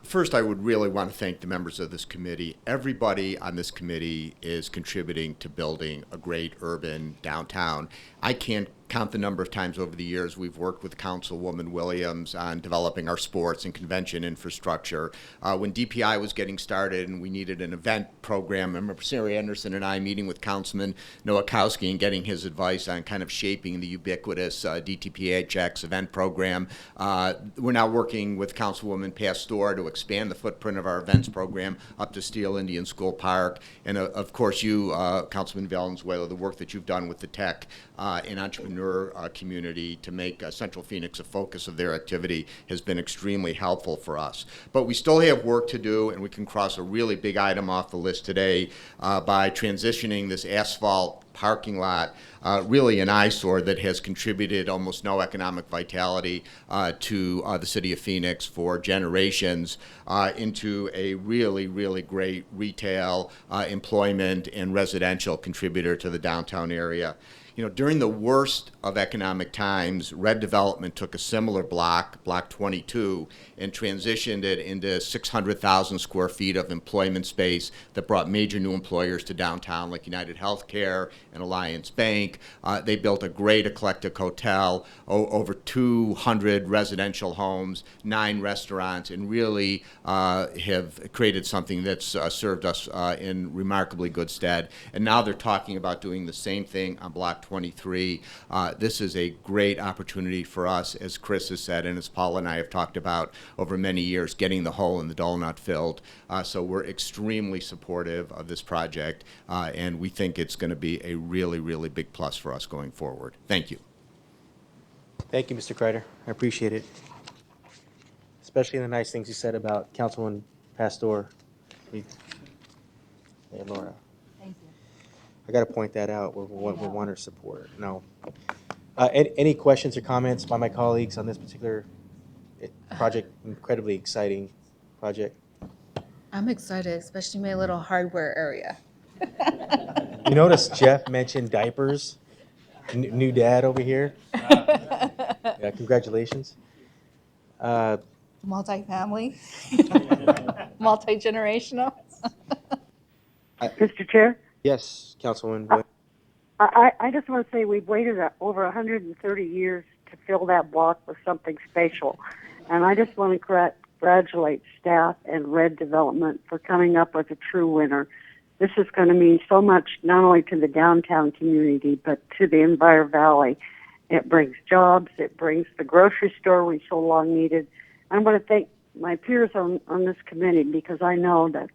First, I would really want to thank the members of this committee. Everybody on this committee is contributing to building a great urban downtown. I can't count the number of times over the years we've worked with Councilwoman Williams on developing our sports and convention infrastructure. When DPI was getting started and we needed an event program, I remember Sarah Anderson and I meeting with Councilman Nowakowski and getting his advice on kind of shaping the ubiquitous DTPHX event program. We're now working with Councilwoman Pastor to expand the footprint of our events program up to Steel Indian School Park. And of course you, Councilman Valenzuela, the work that you've done with the tech and entrepreneur community to make Central Phoenix a focus of their activity has been extremely helpful for us. But we still have work to do, and we can cross a really big item off the list today by transitioning this asphalt parking lot, really an eyesore that has contributed almost no economic vitality to the city of Phoenix for generations, into a really, really great retail, employment, and residential contributor to the downtown area. You know, during the worst of economic times, Red Development took a similar block, Block 22, and transitioned it into 600,000 square feet of employment space that brought major new employers to downtown like United Healthcare and Alliance Bank. They built a great eclectic hotel, over 200 residential homes, 9 restaurants, and really have created something that's served us in remarkably good stead. And now they're talking about doing the same thing on Block 23. This is a great opportunity for us, as Chris has said, and as Paul and I have talked about over many years, getting the hole in the donut filled. So we're extremely supportive of this project, and we think it's going to be a really, really big plus for us going forward. Thank you. Thank you, Mr. Kreider. I appreciate it. Especially the nice things you said about Councilwoman Pastor. Hey, Laura. Thank you. I got to point that out. We want her support. No. Any questions or comments by my colleagues on this particular project? Incredibly exciting project. I'm excited, especially my little hardware area. You notice Jeff mentioned diapers? New dad over here. Yeah, congratulations. Multi-family, multi-generational. Mr. Chair? Yes, Councilwoman. I just want to say we've waited over 130 years to fill that block with something special. And I just want to congratulate staff and Red Development for coming up with a true winner. This is going to mean so much not only to the downtown community, but to the Empire Valley. It brings jobs. It brings the grocery store we so long needed. I want to thank my peers on this committee because I know that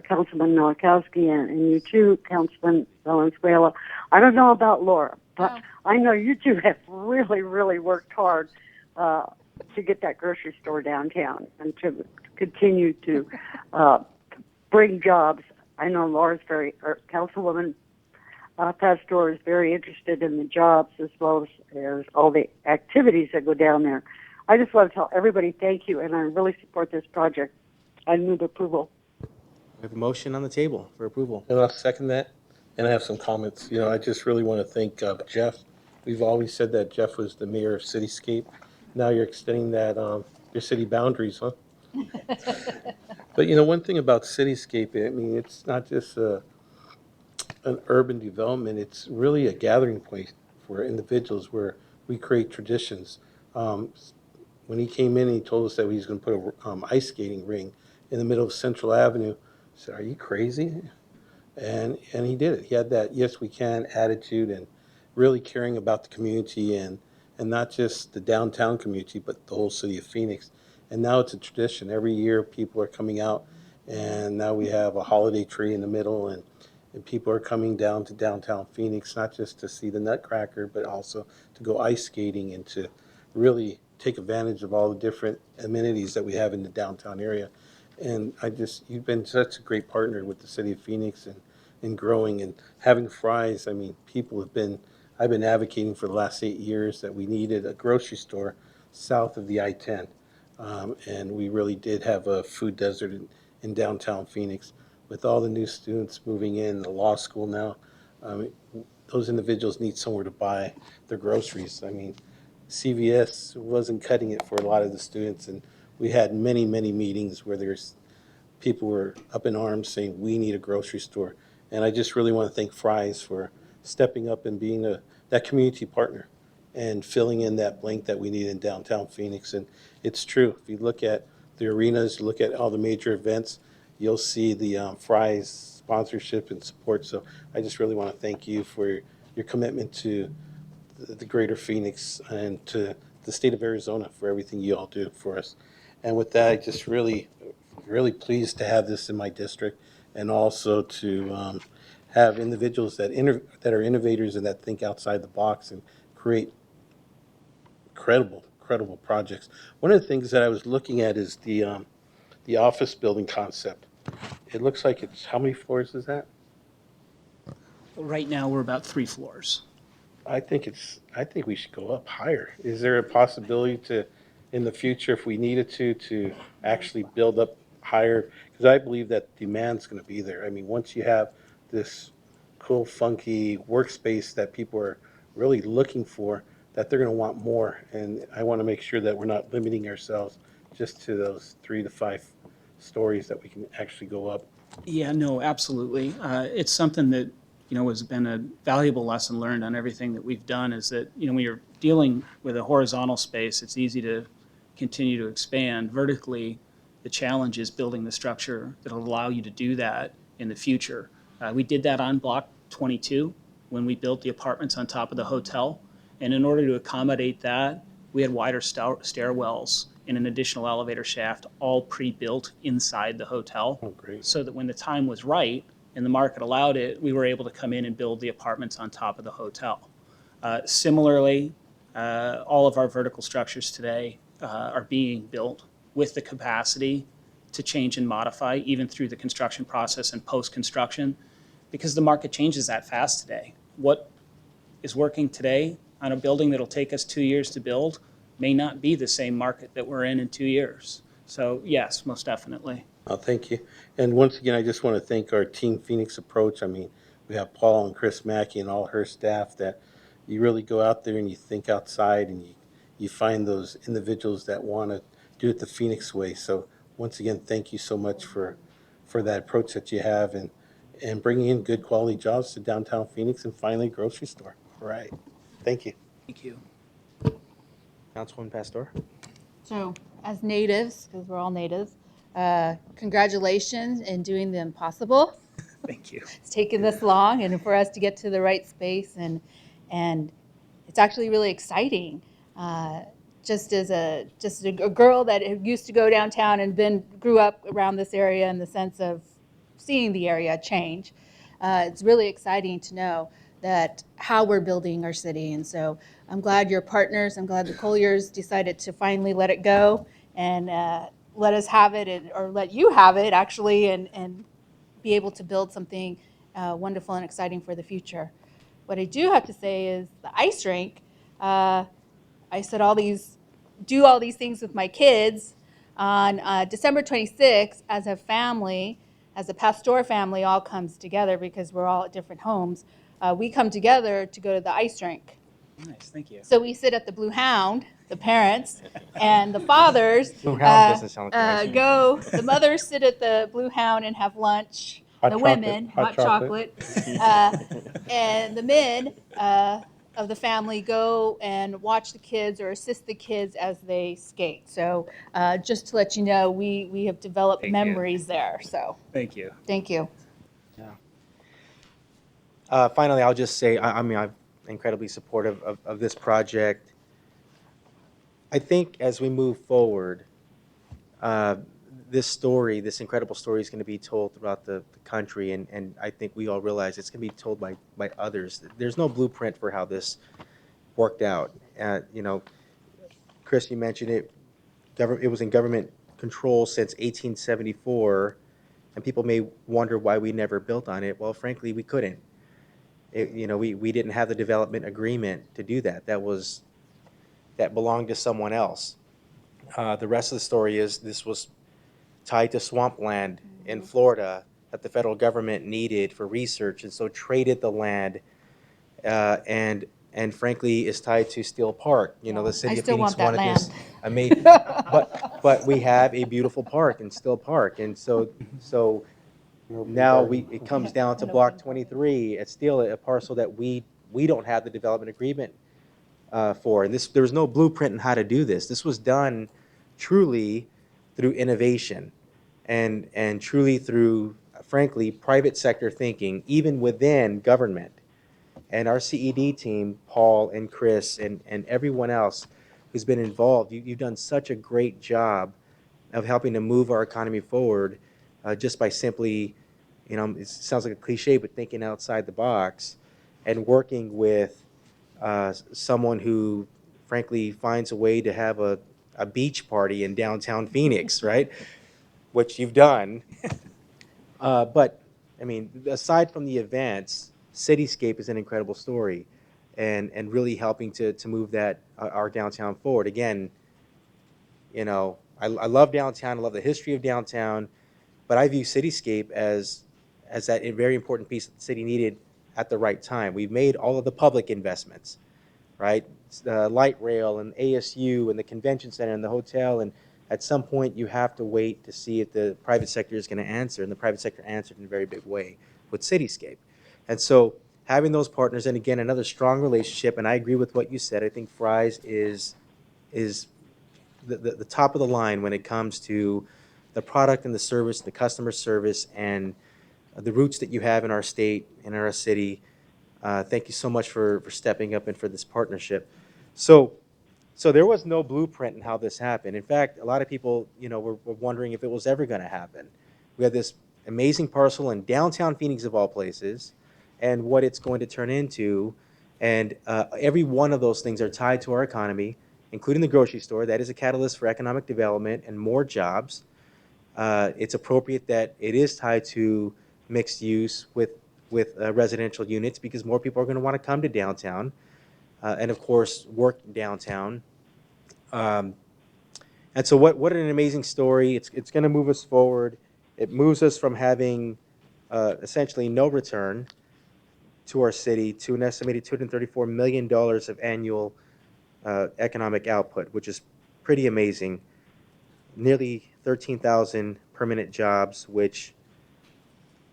Councilman Nowakowski and you too, Councilman Valenzuela. I don't know about Laura, but I know you two have really, really worked hard to get that grocery store downtown and to continue to bring jobs. I know Laura's Councilwoman Pastor is very interested in the jobs as well as all the activities that go down there. I just want to tell everybody thank you, and I really support this project. I move approval. We have a motion on the table for approval. And I'll second that. And I have some comments. You know, I just really want to thank Jeff. We've always said that Jeff was the mayor of Cityscape. Now you're extending that, your city boundaries, huh? But you know, one thing about Cityscape, I mean, it's not just an urban development, it's really a gathering point for individuals where we create traditions. Um, when he came in, he told us that he was going to put a ice skating ring in the middle of Central Avenue. I said, "Are you crazy?" And he did it. He had that yes we can attitude and really caring about the community and not just the downtown community but the whole city of Phoenix. And now it's a tradition. Every year people are coming out, and now we have a holiday tree in the middle, and people are coming down to downtown Phoenix not just to see the Nutcracker but also to go ice skating and to really take advantage of all the different amenities that we have in the downtown area. And you've been such a great partner with the city of Phoenix and growing and having Fry's. I mean, I've been advocating for the last 8 years that we needed a grocery store south of the I-10. And we really did have a food desert in downtown Phoenix. With all the new students moving in, the law school now, those individuals need somewhere to buy their groceries. I mean, CVS wasn't cutting it for a lot of the students, and we had many, many meetings where people were up in arms saying, we need a grocery store. And I just really want to thank Fry's for stepping up and being that community partner and filling in that blank that we need in downtown Phoenix. And it's true. If you look at the arenas, look at all the major events, you'll see the Fry's sponsorship and support. So I just really want to thank you for your commitment to the greater Phoenix and to the state of Arizona for everything you all do for us. And with that, I just really pleased to have this in my district, and also to have individuals that are innovators and that think outside the box and create credible projects. One of the things that I was looking at is the office building concept. It looks like how many floors is that? Right now, we're about 3 floors. I think we should go up higher. Is there a possibility to, in the future, if we needed to actually build up higher? Because I believe that demand's going to be there. I mean, once you have this cool, funky workspace that people are really looking for, that they're going to want more. And I want to make sure that we're not limiting ourselves just to those 3 to 5 stories, that we can actually go up. Yeah, no, absolutely. It's something that, has been a valuable lesson learned on everything that we've done, is that, when you're dealing with a horizontal space, it's easy to continue to expand. Vertically, the challenge is building the structure that'll allow you to do that in the future. We did that on Block 22 when we built the apartments on top of the hotel. And in order to accommodate that, we had wider stairwells and an additional elevator shaft, all pre-built inside the hotel. Oh, great. So that when the time was right and the market allowed it, we were able to come in and build the apartments on top of the hotel. Similarly, all of our vertical structures today are being built with the capacity to change and modify, even through the construction process and post-construction, because the market changes that fast today. What is working today on a building that'll take us 2 years to build may not be the same market that we're in 2 years. So yes, most definitely. Thank you. And once again, I just want to thank our Team Phoenix approach. I mean, we have Paul and Chris Mackey and all her staff that you really go out there and you think outside, and you find those individuals that want to do it the Phoenix way. So once again, thank you so much for that approach that you have, and bringing in good quality jobs to downtown Phoenix, and finally grocery store. All right. Thank you. Thank you. Councilwoman Pastor? So, as natives, because we're all natives, congratulations in doing the impossible. Thank you. It's taken this long, and for us to get to the right space, and it's actually really exciting. Just as a girl that used to go downtown and then grew up around this area in the sense of seeing the area change, it's really exciting to know that how we're building our city. And so I'm glad you're partners. I'm glad the Colliers decided to finally let it go and let us have it, or let you have it actually, and be able to build something wonderful and exciting for the future. What I do have to say is the ice rink, I said do all these things with my kids on December 26th. As a family, as a Pastor family, all comes together because we're all at different homes. We come together to go to the ice rink Nice, thank you. So we sit at the Blue Hound, the parents, and the fathers Blue Hound doesn't sound like an ice cream. go. The mothers sit at the Blue Hound and have lunch. Hot The chocolate, women, hot hot chocolate, and the men of the family go and watch the kids or assist the kids as they skate. So just to let you know, we have developed Thank you. memories there. So Thank you. thank you. Finally, I'll just say, I mean, I'm incredibly supportive of this project. I think as we move forward, this story, this incredible story is going to be told throughout the country, and I think we all realize it's going to be told by others. There's no blueprint for how this worked out. You know, Chris, you mentioned it. It was in government control since 1874, and people may wonder why we never built on it. Well, frankly, we couldn't. You know, we didn't have the development agreement to do that. That belonged to someone else. The rest of the story is this was tied to swampland in Florida that the federal government needed for research, and so traded the land, and frankly is tied to Steele Park. You know, the city I of still Phoenix want that wanted this land. amazing, but we have a beautiful park in Steele Park, and so now it comes down to Block 23 at Steele, a parcel that we don't have the development agreement for. And there was no blueprint on how to do this. This was done truly through innovation and truly through, frankly, private sector thinking, even within government. And our CED team, Paul and Chris and everyone else who's been involved, you've done such a great job of helping to move our economy forward just by simply, you know, it sounds like a cliche, but thinking outside the box and working with someone who, frankly, finds a way to have a beach party in downtown Phoenix, right? Which you've done. But, I mean, aside from the events, Cityscape is an incredible story and really helping to move our downtown forward. Again, you know, I love downtown, I love the history of downtown, but I view Cityscape as that very important piece that the city needed at the right time. We've made all of the public investments, right? Light rail and ASU and the convention center and the hotel, and at some point you have to wait to see if the private sector is going to answer, and the private sector answered in a very big way with Cityscape. And so having those partners, and again, another strong relationship, and I agree with what you said, I think Fry's is the top of the line when it comes to the product and the service, the customer service, and the roots that you have in our state and in our city. Thank you so much for stepping up and for this partnership. So there was no blueprint in how this happened. In fact, a lot of people, you know, were wondering if it was ever going to happen. We had this amazing parcel in downtown Phoenix, of all places, and what it's going to turn into. And every one of those things are tied to our economy, including the grocery store. That is a catalyst for economic development and more jobs. It's appropriate that it is tied to mixed use with residential units because more people are going to want to come to downtown and, of course, work downtown. And so what an amazing story. It's going to move us forward. It moves us from having essentially no return to our city to an estimated $234 million of annual economic output, which is pretty amazing. Nearly 13,000 permanent jobs, which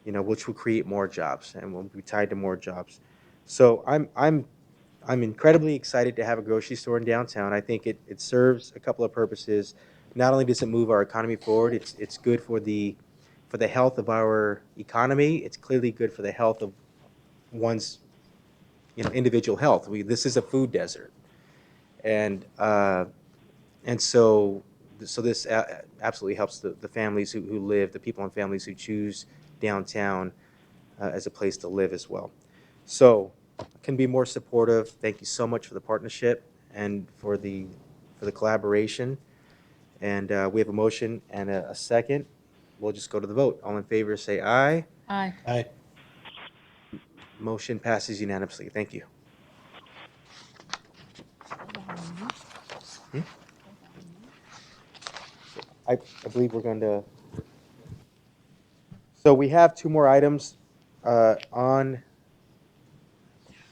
will create more jobs and will be tied to more jobs. So I'm incredibly excited to have a grocery store in downtown. I think it serves a couple of purposes. Not only does it move our economy forward, it's good for the health of our economy. It's clearly good for the health of one's individual health. This is a food desert, and so this absolutely helps the families who live, the people and families who choose downtown as a place to live as well. So I can be more supportive. Thank you so much for the partnership and for the collaboration. And we have a motion and a second. We'll just go to the vote. All in favor say aye. Aye. Aye. Motion passes unanimously. Thank you. I believe we're going to. So we have two more items on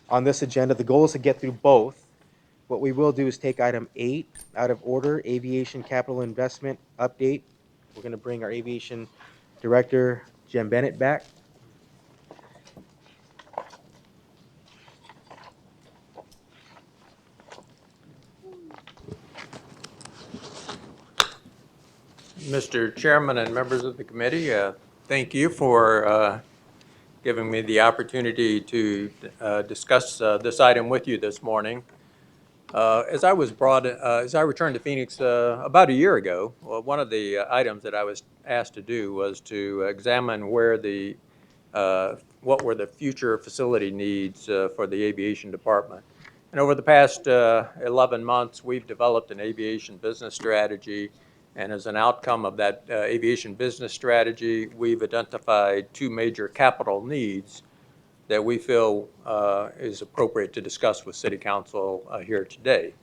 on this agenda. The goal is to get through both. What we will do is take item 8 out of order, aviation capital investment update. We're going to bring our aviation director, Jim Bennett, back. Mr. Chairman and members of the committee, thank you for giving me the opportunity to discuss this item with you this morning. As I returned to Phoenix about a year ago, one of the items that I was asked to do was to examine what were the future facility needs for the aviation department. And over the past 11 months, we've developed an aviation business strategy. And as an outcome of that aviation business strategy, we've identified 2 major capital needs that we feel is appropriate to discuss with City Council here today.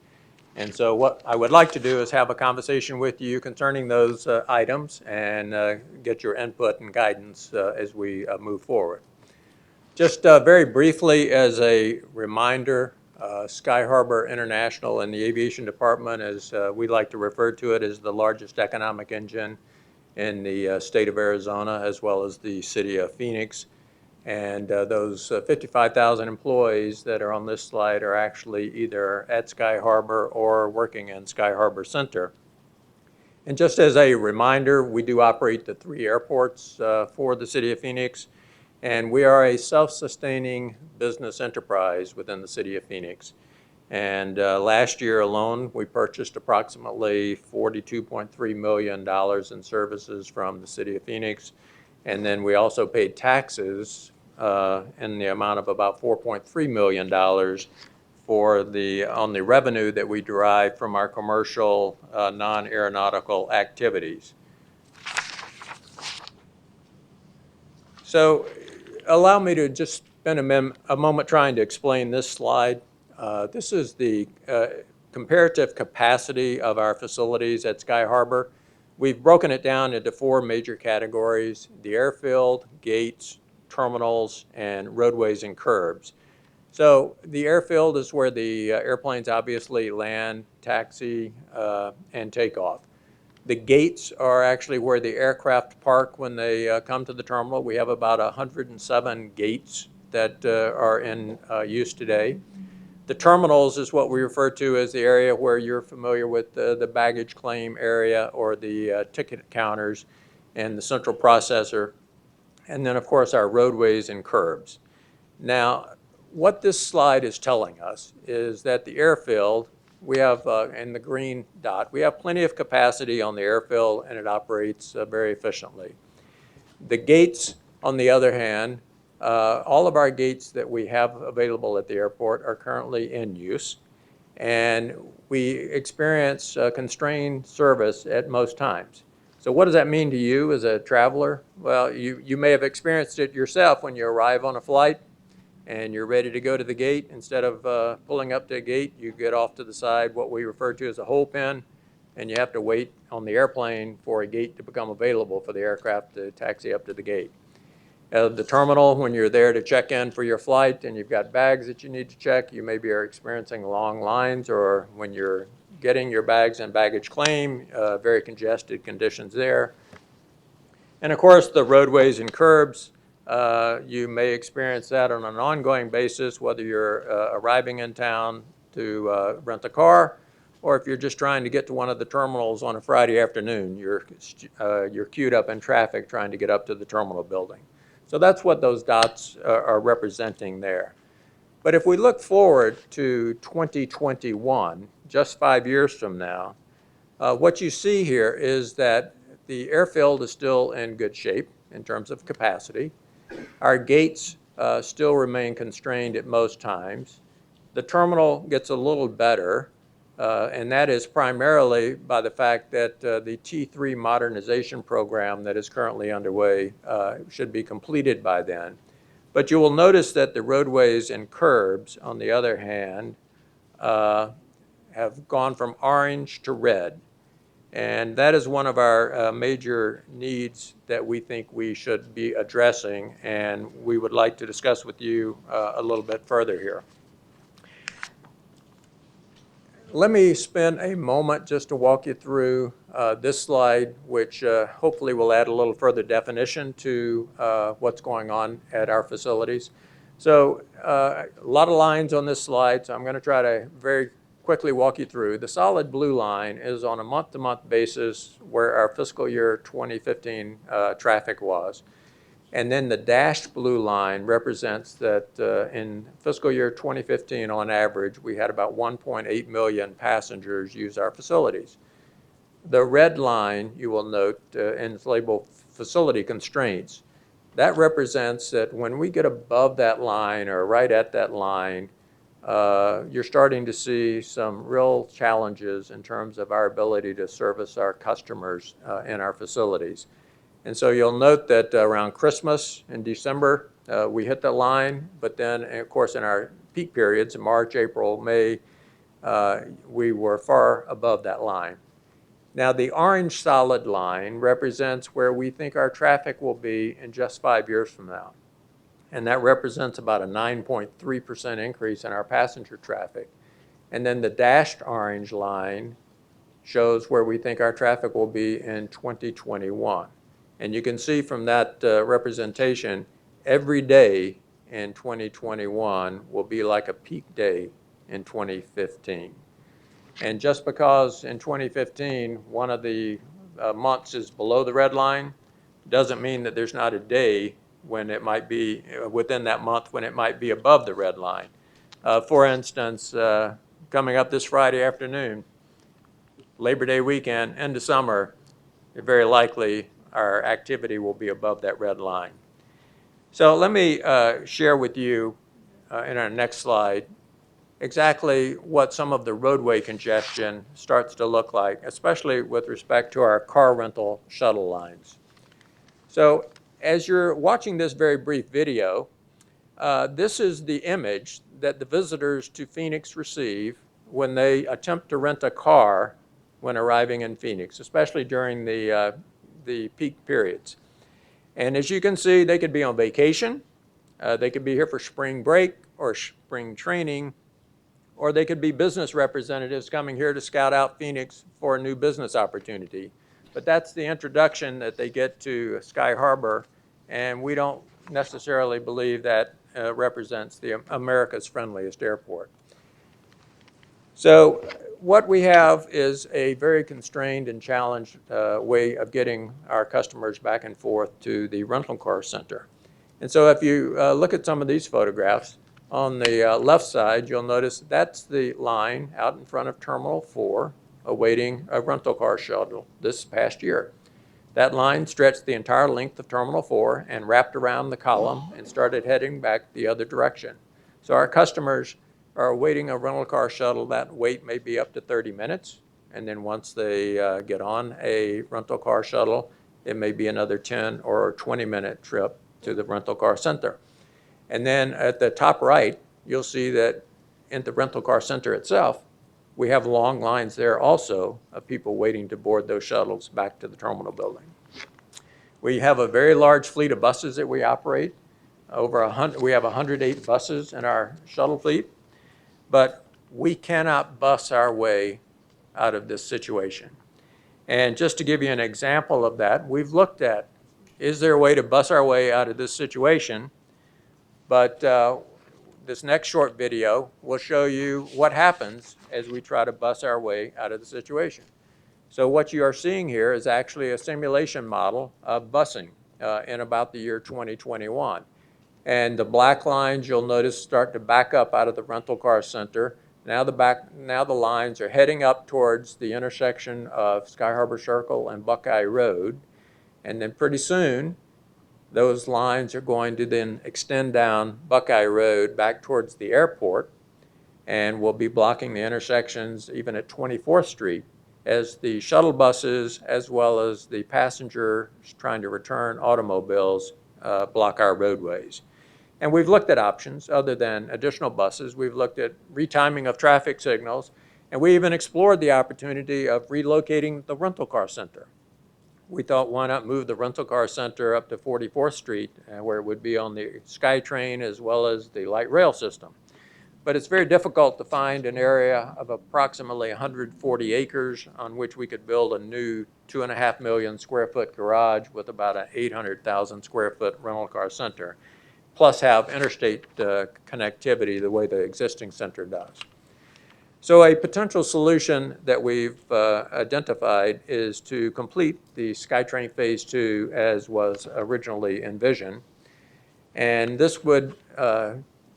And so what I would like to do is have a conversation with you concerning those items and get your input and guidance as we move forward. Just very briefly as a reminder, Sky Harbor International and the aviation department, as we like to refer to it, is the largest economic engine in the state of Arizona as well as the city of Phoenix. And those 55,000 employees that are on this slide are actually either at Sky Harbor or working in Sky Harbor Center. And just as a reminder, we do operate the 3 airports for the city of Phoenix, and we are a self-sustaining business enterprise within the city of Phoenix. And last year alone, we purchased approximately $42.3 million in services from the city of Phoenix. And then we also paid taxes in the amount of about $4.3 million on the revenue that we derive from our commercial non-aeronautical activities. So allow me to just spend a moment trying to explain this slide. This is the comparative capacity of our facilities at Sky Harbor. We've broken it down into 4 major categories: the airfield, gates, terminals, and roadways and curbs. So the airfield is where the airplanes obviously land, taxi, and take off. The gates are actually where the aircraft park when they come to the terminal. We have about 107 gates that are in use today. The terminals is what we refer to as the area where you're familiar with the baggage claim area or the ticket counters and the central processor. And then, of course, our roadways and curbs. Now, what this slide is telling us is that the airfield, we have, in the green dot, we have plenty of capacity on the airfield and it operates very efficiently. The gates, on the other hand, all of our gates that we have available at the airport are currently in use, and we experience constrained service at most times. So what does that mean to you as a traveler? Well, you may have experienced it yourself when you arrive on a flight and you're ready to go to the gate. Instead of pulling up to a gate, you get off to the side, what we refer to as a hole pin, and you have to wait on the airplane for a gate to become available for the aircraft to taxi up to the gate. The terminal, when you're there to check in for your flight and you've got bags that you need to check, you maybe are experiencing long lines, or when you're getting your bags and baggage claim, very congested conditions there. And of course, the roadways and curbs, you may experience that on an ongoing basis, whether you're arriving in town to rent a car, or if you're just trying to get to one of the terminals on a Friday afternoon, you're queued up in traffic trying to get up to the terminal building. So that's what those dots are representing there. But if we look forward to 2021, just 5 years from now, what you see here is that the airfield is still in good shape in terms of capacity. Our gates still remain constrained at most times. The terminal gets a little better, and that is primarily by the fact that the T3 modernization program that is currently underway should be completed by then. But you will notice that the roadways and curbs, on the other hand, have gone from orange to red. And that is one of our major needs that we think we should be addressing, and we would like to discuss with you a little bit further here. Let me spend a moment just to walk you through this slide, which hopefully will add a little further definition to what's going on at our facilities. So a lot of lines on this slide, so I'm going to try to very quickly walk you through. The solid blue line is on a month-to-month basis where our fiscal year 2015 traffic was. And then the dashed blue line represents that in fiscal year 2015, on average, we had about 1.8 million passengers use our facilities. The red line, you will note, and it's labeled facility constraints. That represents that when we get above that line or right at that line, you're starting to see some real challenges in terms of our ability to service our customers in our facilities. And so you'll note that around Christmas in December, we hit that line, but then, of course, in our peak periods, in March, April, May, we were far above that line. Now, the orange solid line represents where we think our traffic will be in just 5 years from now. And that represents about a 9.3% increase in our passenger traffic. And then the dashed orange line shows where we think our traffic will be in 2021. And you can see from that representation, every day in 2021 will be like a peak day in 2015. And just because in 2015 one of the months is below the red line, doesn't mean that there's not a day when it might be within that month when it might be above the red line. For instance, coming up this Friday afternoon, Labor Day weekend, end of summer, very likely our activity will be above that red line. So let me share with you in our next slide exactly what some of the roadway congestion starts to look like, especially with respect to our car rental shuttle lines. So as you're watching this very brief video, this is the image that the visitors to Phoenix receive when they attempt to rent a car when arriving in Phoenix, especially during the peak periods. And as you can see, they could be on vacation, they could be here for spring break or spring training, or they could be business representatives coming here to scout out Phoenix for a new business opportunity. But that's the introduction that they get to Sky Harbor, and we don't necessarily believe that represents America's friendliest airport. So what we have is a very constrained and challenged way of getting our customers back and forth to the rental car center. And so if you look at some of these photographs, on the left side, you'll notice that's the line out in front of Terminal 4 awaiting a rental car shuttle this past year. That line stretched the entire length of Terminal 4 and wrapped around the column and started heading back the other direction. So our customers are awaiting a rental car shuttle. That wait may be up to 30 minutes. And then once they get on a rental car shuttle, it may be another 10 or 20-minute trip to the rental car center. And then at the top right, you'll see that in the rental car center itself, we have long lines there also of people waiting to board those shuttles back to the terminal building. We have a very large fleet of buses that we operate. We have 108 buses in our shuttle fleet, but we cannot bus our way out of this situation. And just to give you an example of that, we've looked at, is there a way to bus our way out of this situation? But this next short video will show you what happens as we try to bus our way out of the situation. So what you are seeing here is actually a simulation model of busing in about the year 2021. And the black lines, you'll notice, start to back up out of the rental car center. Now the lines are heading up towards the intersection of Sky Harbor Circle and Buckeye Road. And then pretty soon, those lines are going to then extend down Buckeye Road back towards the airport, and will be blocking the intersections even at 24th Street as the shuttle buses as well as the passengers trying to return automobiles block our roadways. And we've looked at options other than additional buses. We've looked at retiming of traffic signals, And we even explored the opportunity of relocating the rental car center. We thought, why not move the rental car center up to 44th Street, where it would be on the SkyTrain as well as the light rail system. But it's very difficult to find an area of approximately 140 acres on which we could build a new 2.5 million square foot garage with about an 800,000 square foot rental car center, plus have interstate connectivity the way the existing center does. So a potential solution that we've identified is to complete the SkyTrain Phase 2 as was originally envisioned. And this would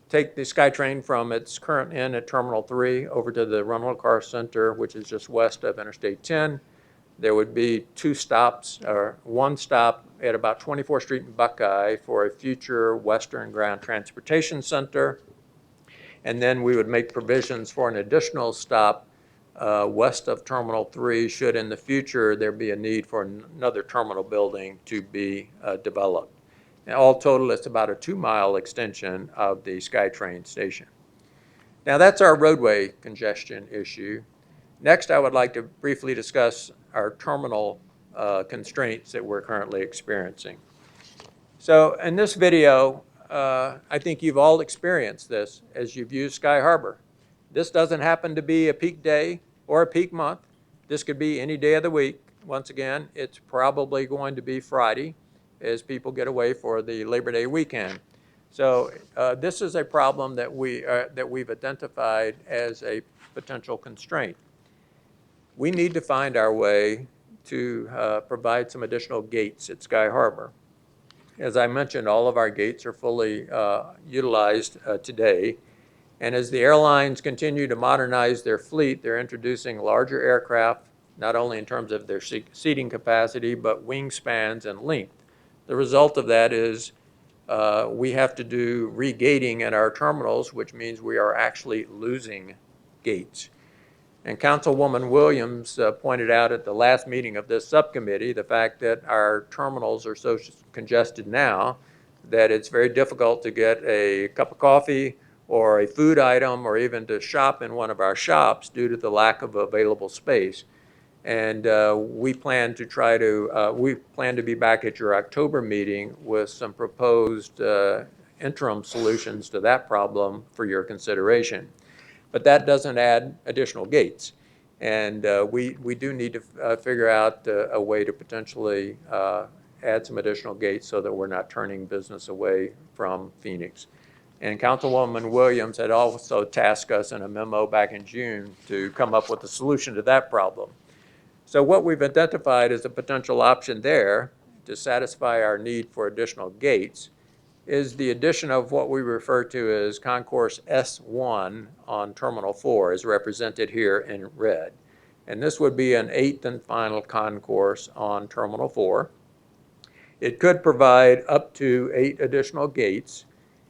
take the SkyTrain from its current end at Terminal 3 over to the rental car center, which is just west of Interstate 10. There would be 2 stops, or 1 stop at about 24th Street and Buckeye for a future Western Ground Transportation Center. And then we would make provisions for an additional stop west of Terminal 3 should in the future there be a need for another terminal building to be developed. And all total, it's about a 2-mile extension of the SkyTrain station. Now that's our roadway congestion issue. Next, I would like to briefly discuss our terminal constraints that we're currently experiencing. So in this video, I think you've all experienced this as you've used Sky Harbor. This doesn't happen to be a peak day or a peak month. This could be any day of the week. Once again, it's probably going to be Friday as people get away for the Labor Day weekend. So this is a problem that we've identified as a potential constraint. We need to find our way to provide some additional gates at Sky Harbor. As I mentioned, all of our gates are fully utilized today. And as the airlines continue to modernize their fleet, they're introducing larger aircraft, not only in terms of their seating capacity, but wingspans and length. The result of that is we have to do regating at our terminals, which means we are actually losing gates. And Councilwoman Williams pointed out at the last meeting of this subcommittee the fact that our terminals are so congested now that it's very difficult to get a cup of coffee or a food item or even to shop in one of our shops due to the lack of available space. And we plan to be back at your October meeting with some proposed interim solutions to that problem for your consideration. But that doesn't add additional gates. And we do need to figure out a way to potentially add some additional gates so that we're not turning business away from Phoenix. And Councilwoman Williams had also tasked us in a memo back in June to come up with a solution to that problem. So what we've identified as a potential option there to satisfy our need for additional gates is the addition of what we refer to as Concourse S1 on Terminal 4, as represented here in red. And this would be an 8th and final concourse on Terminal 4. It could provide up to 8 additional gates.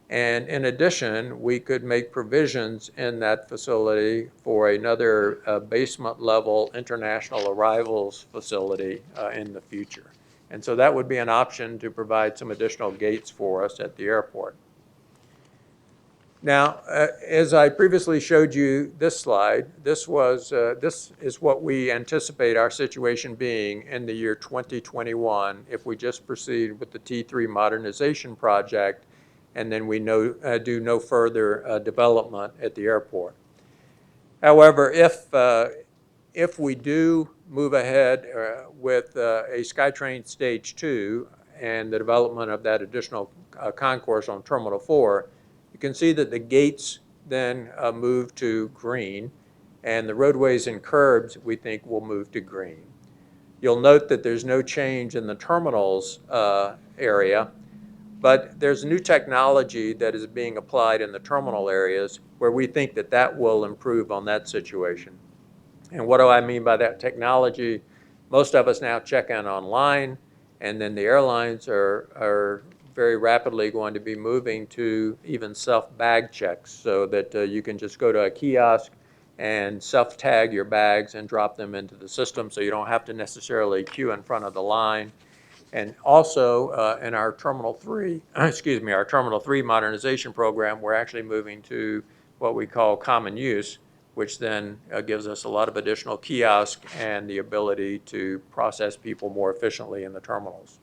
And in addition, we could make provisions in that facility for another basement level international arrivals facility in the future. And so that would be an option to provide some additional gates for us at the airport. Now, as I previously showed you this slide, this is what we anticipate our situation being in the year 2021 if we just proceed with the T3 modernization project and then we do no further development at the airport. However, if we do move ahead with a SkyTrain Stage 2 and the development of that additional concourse on Terminal 4, you can see that the gates then move to green, and the roadways and curbs we think will move to green. You'll note that there's no change in the terminals area, but there's new technology that is being applied in the terminal areas where we think that that will improve on that situation. And what do I mean by that technology? Most of us now check in online, and then the airlines are very rapidly going to be moving to even self-bag checks so that you can just go to a kiosk and self-tag your bags and drop them into the system so you don't have to necessarily queue in front of the line. And also in our Terminal 3, our Terminal 3 modernization program, we're actually moving to what we call common use, which then gives us a lot of additional kiosk and the ability to process people more efficiently in the terminals.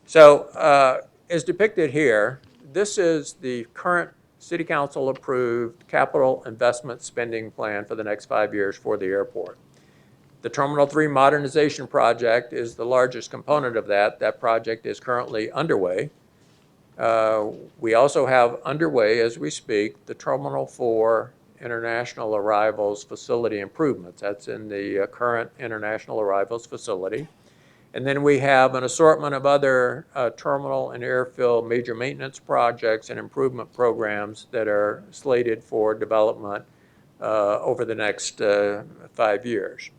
So as depicted here, this is the current City Council approved capital investment spending plan for the next 5 years for the airport. The Terminal 3 modernization project is the largest component of that. That project is currently underway. We also have underway, as we speak, the Terminal 4 international arrivals facility improvements. That's in the current international arrivals facility. And then we have an assortment of other terminal and airfield major maintenance projects and improvement programs that are slated for development over the next 5 years.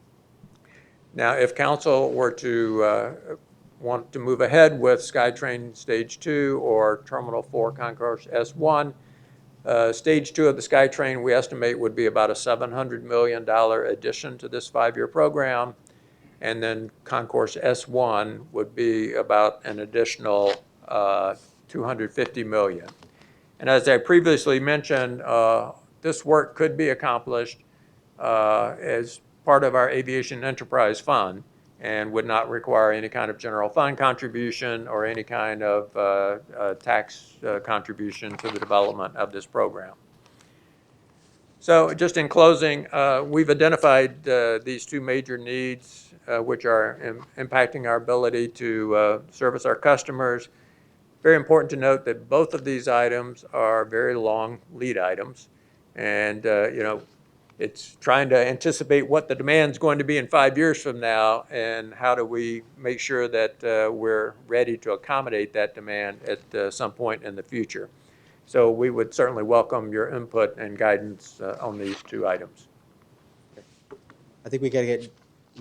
Now, if council were to want to move ahead with SkyTrain Stage 2 or Terminal 4 Concourse S1, Stage 2 of the SkyTrain we estimate would be about a $700 million addition to this 5-year program. And then Concourse S1 would be about an additional $250 million. And as I previously mentioned, this work could be accomplished as part of our Aviation Enterprise Fund and would not require any kind of general fund contribution or any kind of tax contribution to the development of this program. So just in closing, we've identified these two major needs which are impacting our ability to service our customers. Very important to note that both of these items are very long lead items. And, it's trying to anticipate what the demand's going to be in 5 years from now and how do we make sure that we're ready to accommodate that demand at some point in the future. So we would certainly welcome your input and guidance on these two items. I think we gotta get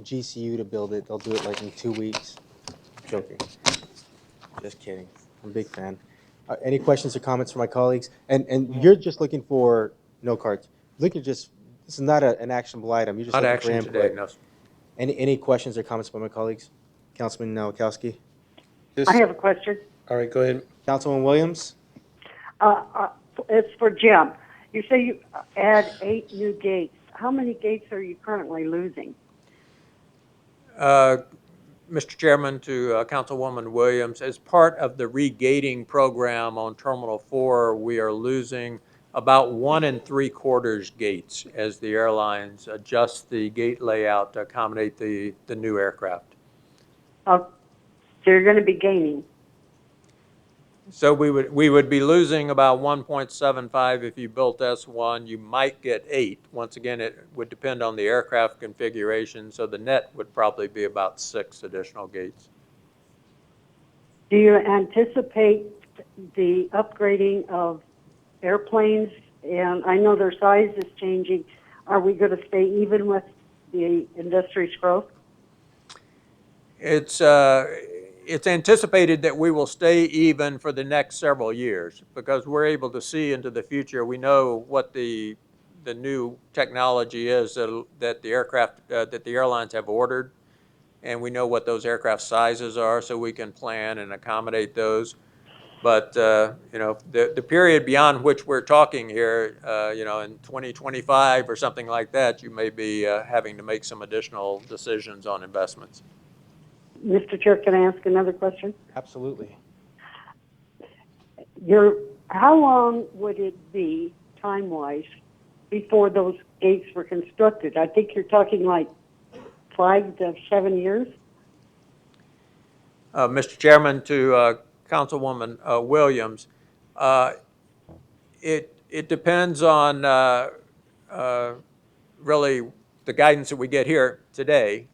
GCU to build it. They'll do it like in 2 weeks. Joking. Just kidding. I'm a big fan. Any questions or comments from my colleagues? And you're just looking for no cards. Looking just, this is not an actionable item. You're just Not looking for action input. today, no. Any questions or comments by my colleagues? Councilman Nowakowski? I have a question. All right, go ahead. Councilman Williams? It's for Jim. You say you add 8 new gates. How many gates are you currently losing? Mr. Chairman, to Councilwoman Williams, as part of the regating program on Terminal 4, we are losing about 1 3/4 gates as the airlines adjust the gate layout to accommodate the new aircraft. So you're going to be gaining. So we would be losing about 1.75 if you built S1. You might get 8. Once again, it would depend on the aircraft configuration, so the net would probably be about 6 additional gates. Do you anticipate the upgrading of airplanes? And I know their size is changing. Are we going to stay even with the industry's growth? It's anticipated that we will stay even for the next several years because we're able to see into the future. We know what the new technology is that the aircraft, that the airlines have ordered, and we know what those aircraft sizes are so we can plan and accommodate those. But, the period beyond which we're talking here, in 2025 or something like that, you may be having to make some additional decisions on investments. Mr. Chair, can I ask another question? Absolutely. How long would it be, time-wise, before those gates were constructed? I think you're talking like 5 to 7 years? Mr. Chairman, to Councilwoman Williams, it depends on really the guidance that we get here today.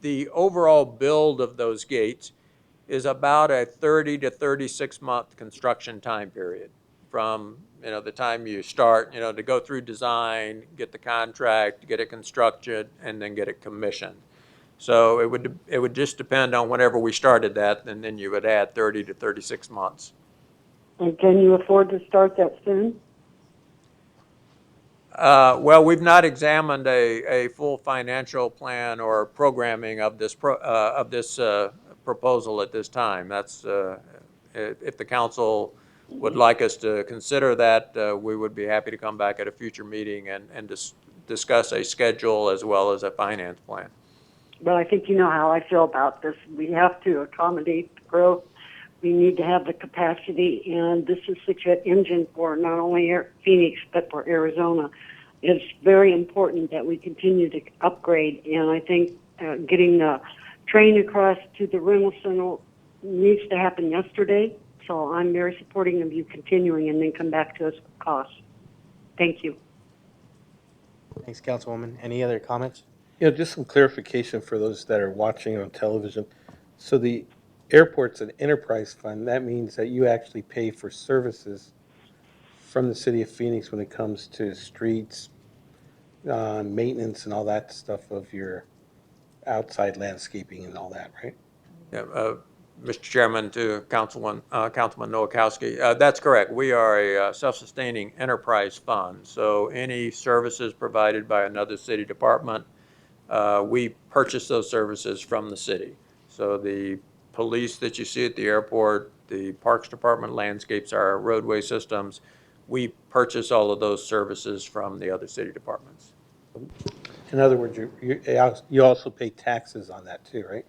The overall build of those gates is about a 30 to 36 month construction time period from the time you start, to go through design, get the contract, get it constructed, and then get it commissioned. So it would just depend on whenever we started that, and then you would add 30 to 36 months. And can you afford to start that soon? Well, we've not examined a full financial plan or programming of this proposal at this time. That's if the council would like us to consider that, we would be happy to come back at a future meeting and discuss a schedule as well as a finance plan. Well, I think you know how I feel about this. We have to accommodate the growth. We need to have the capacity, and this is such an engine for not only Phoenix, but for Arizona. It's very important that we continue to upgrade, and I think getting the train across to the rental center needs to happen yesterday. So I'm very supporting of you continuing and then come back to us with costs. Thank you. Thanks, Councilwoman. Any other comments? You know, just some clarification for those that are watching on television. So the airport's an enterprise fund. That means that you actually pay for services from the city of Phoenix when it comes to streets, maintenance and all that stuff of your outside landscaping and all that, right? Yeah, Mr. Chairman, to Councilman Nowakowski, that's correct. We are a self-sustaining enterprise fund, so any services provided by another city department, we purchase those services from the city. So the police that you see at the airport, the Parks Department landscapes, our roadway systems, we purchase all of those services from the other city departments. In other words, you also pay taxes on that too, right?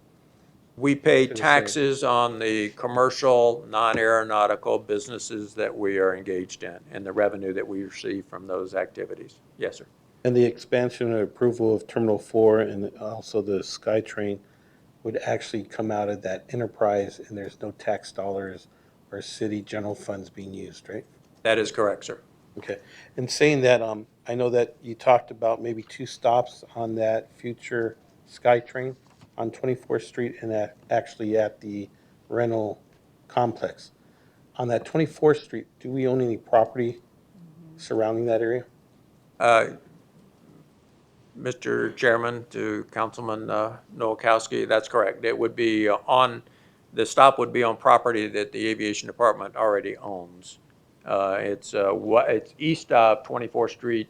We pay For the city. taxes on the commercial, non-aeronautical businesses that we are engaged in and the revenue that we receive from those activities. Yes, sir. And the expansion and approval of Terminal 4 and also the SkyTrain would actually come out of that enterprise, and there's no tax dollars or city general funds being used, right? That is correct, sir. Okay. And saying that, I know that you talked about maybe 2 stops on that future SkyTrain on 24th Street and actually at the rental complex. On that 24th Street, do we own any property surrounding that area? Mr. Chairman, to Councilman Nowakowski, that's correct. It would be the stop would be on property that the Aviation Department already owns. It's east of 24th Street,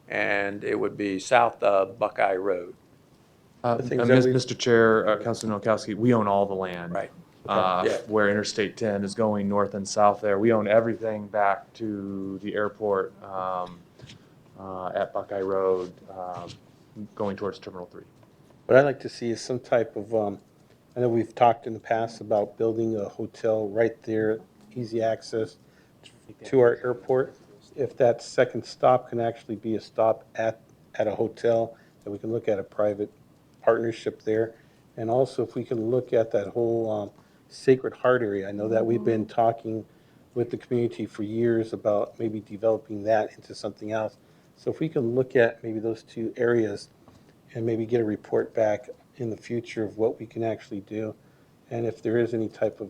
and it would be south of Buckeye Road. Mr. Chair, Councilman Nowakowski, we own all the land. Right. Yeah. Where Interstate 10 is going north and south there. We own everything back to the airport at Buckeye Road, going towards Terminal 3. What I'd like to see is some type of, I know we've talked in the past about building a hotel right there, easy access to our airport. If that second stop can actually be a stop at a hotel, that we can look at a private partnership there. And also if we can look at that whole Sacred Heart area. I know that we've been talking with the community for years about maybe developing that into something else. So if we can look at maybe those 2 areas and maybe get a report back in the future of what we can actually do. And if there is any type of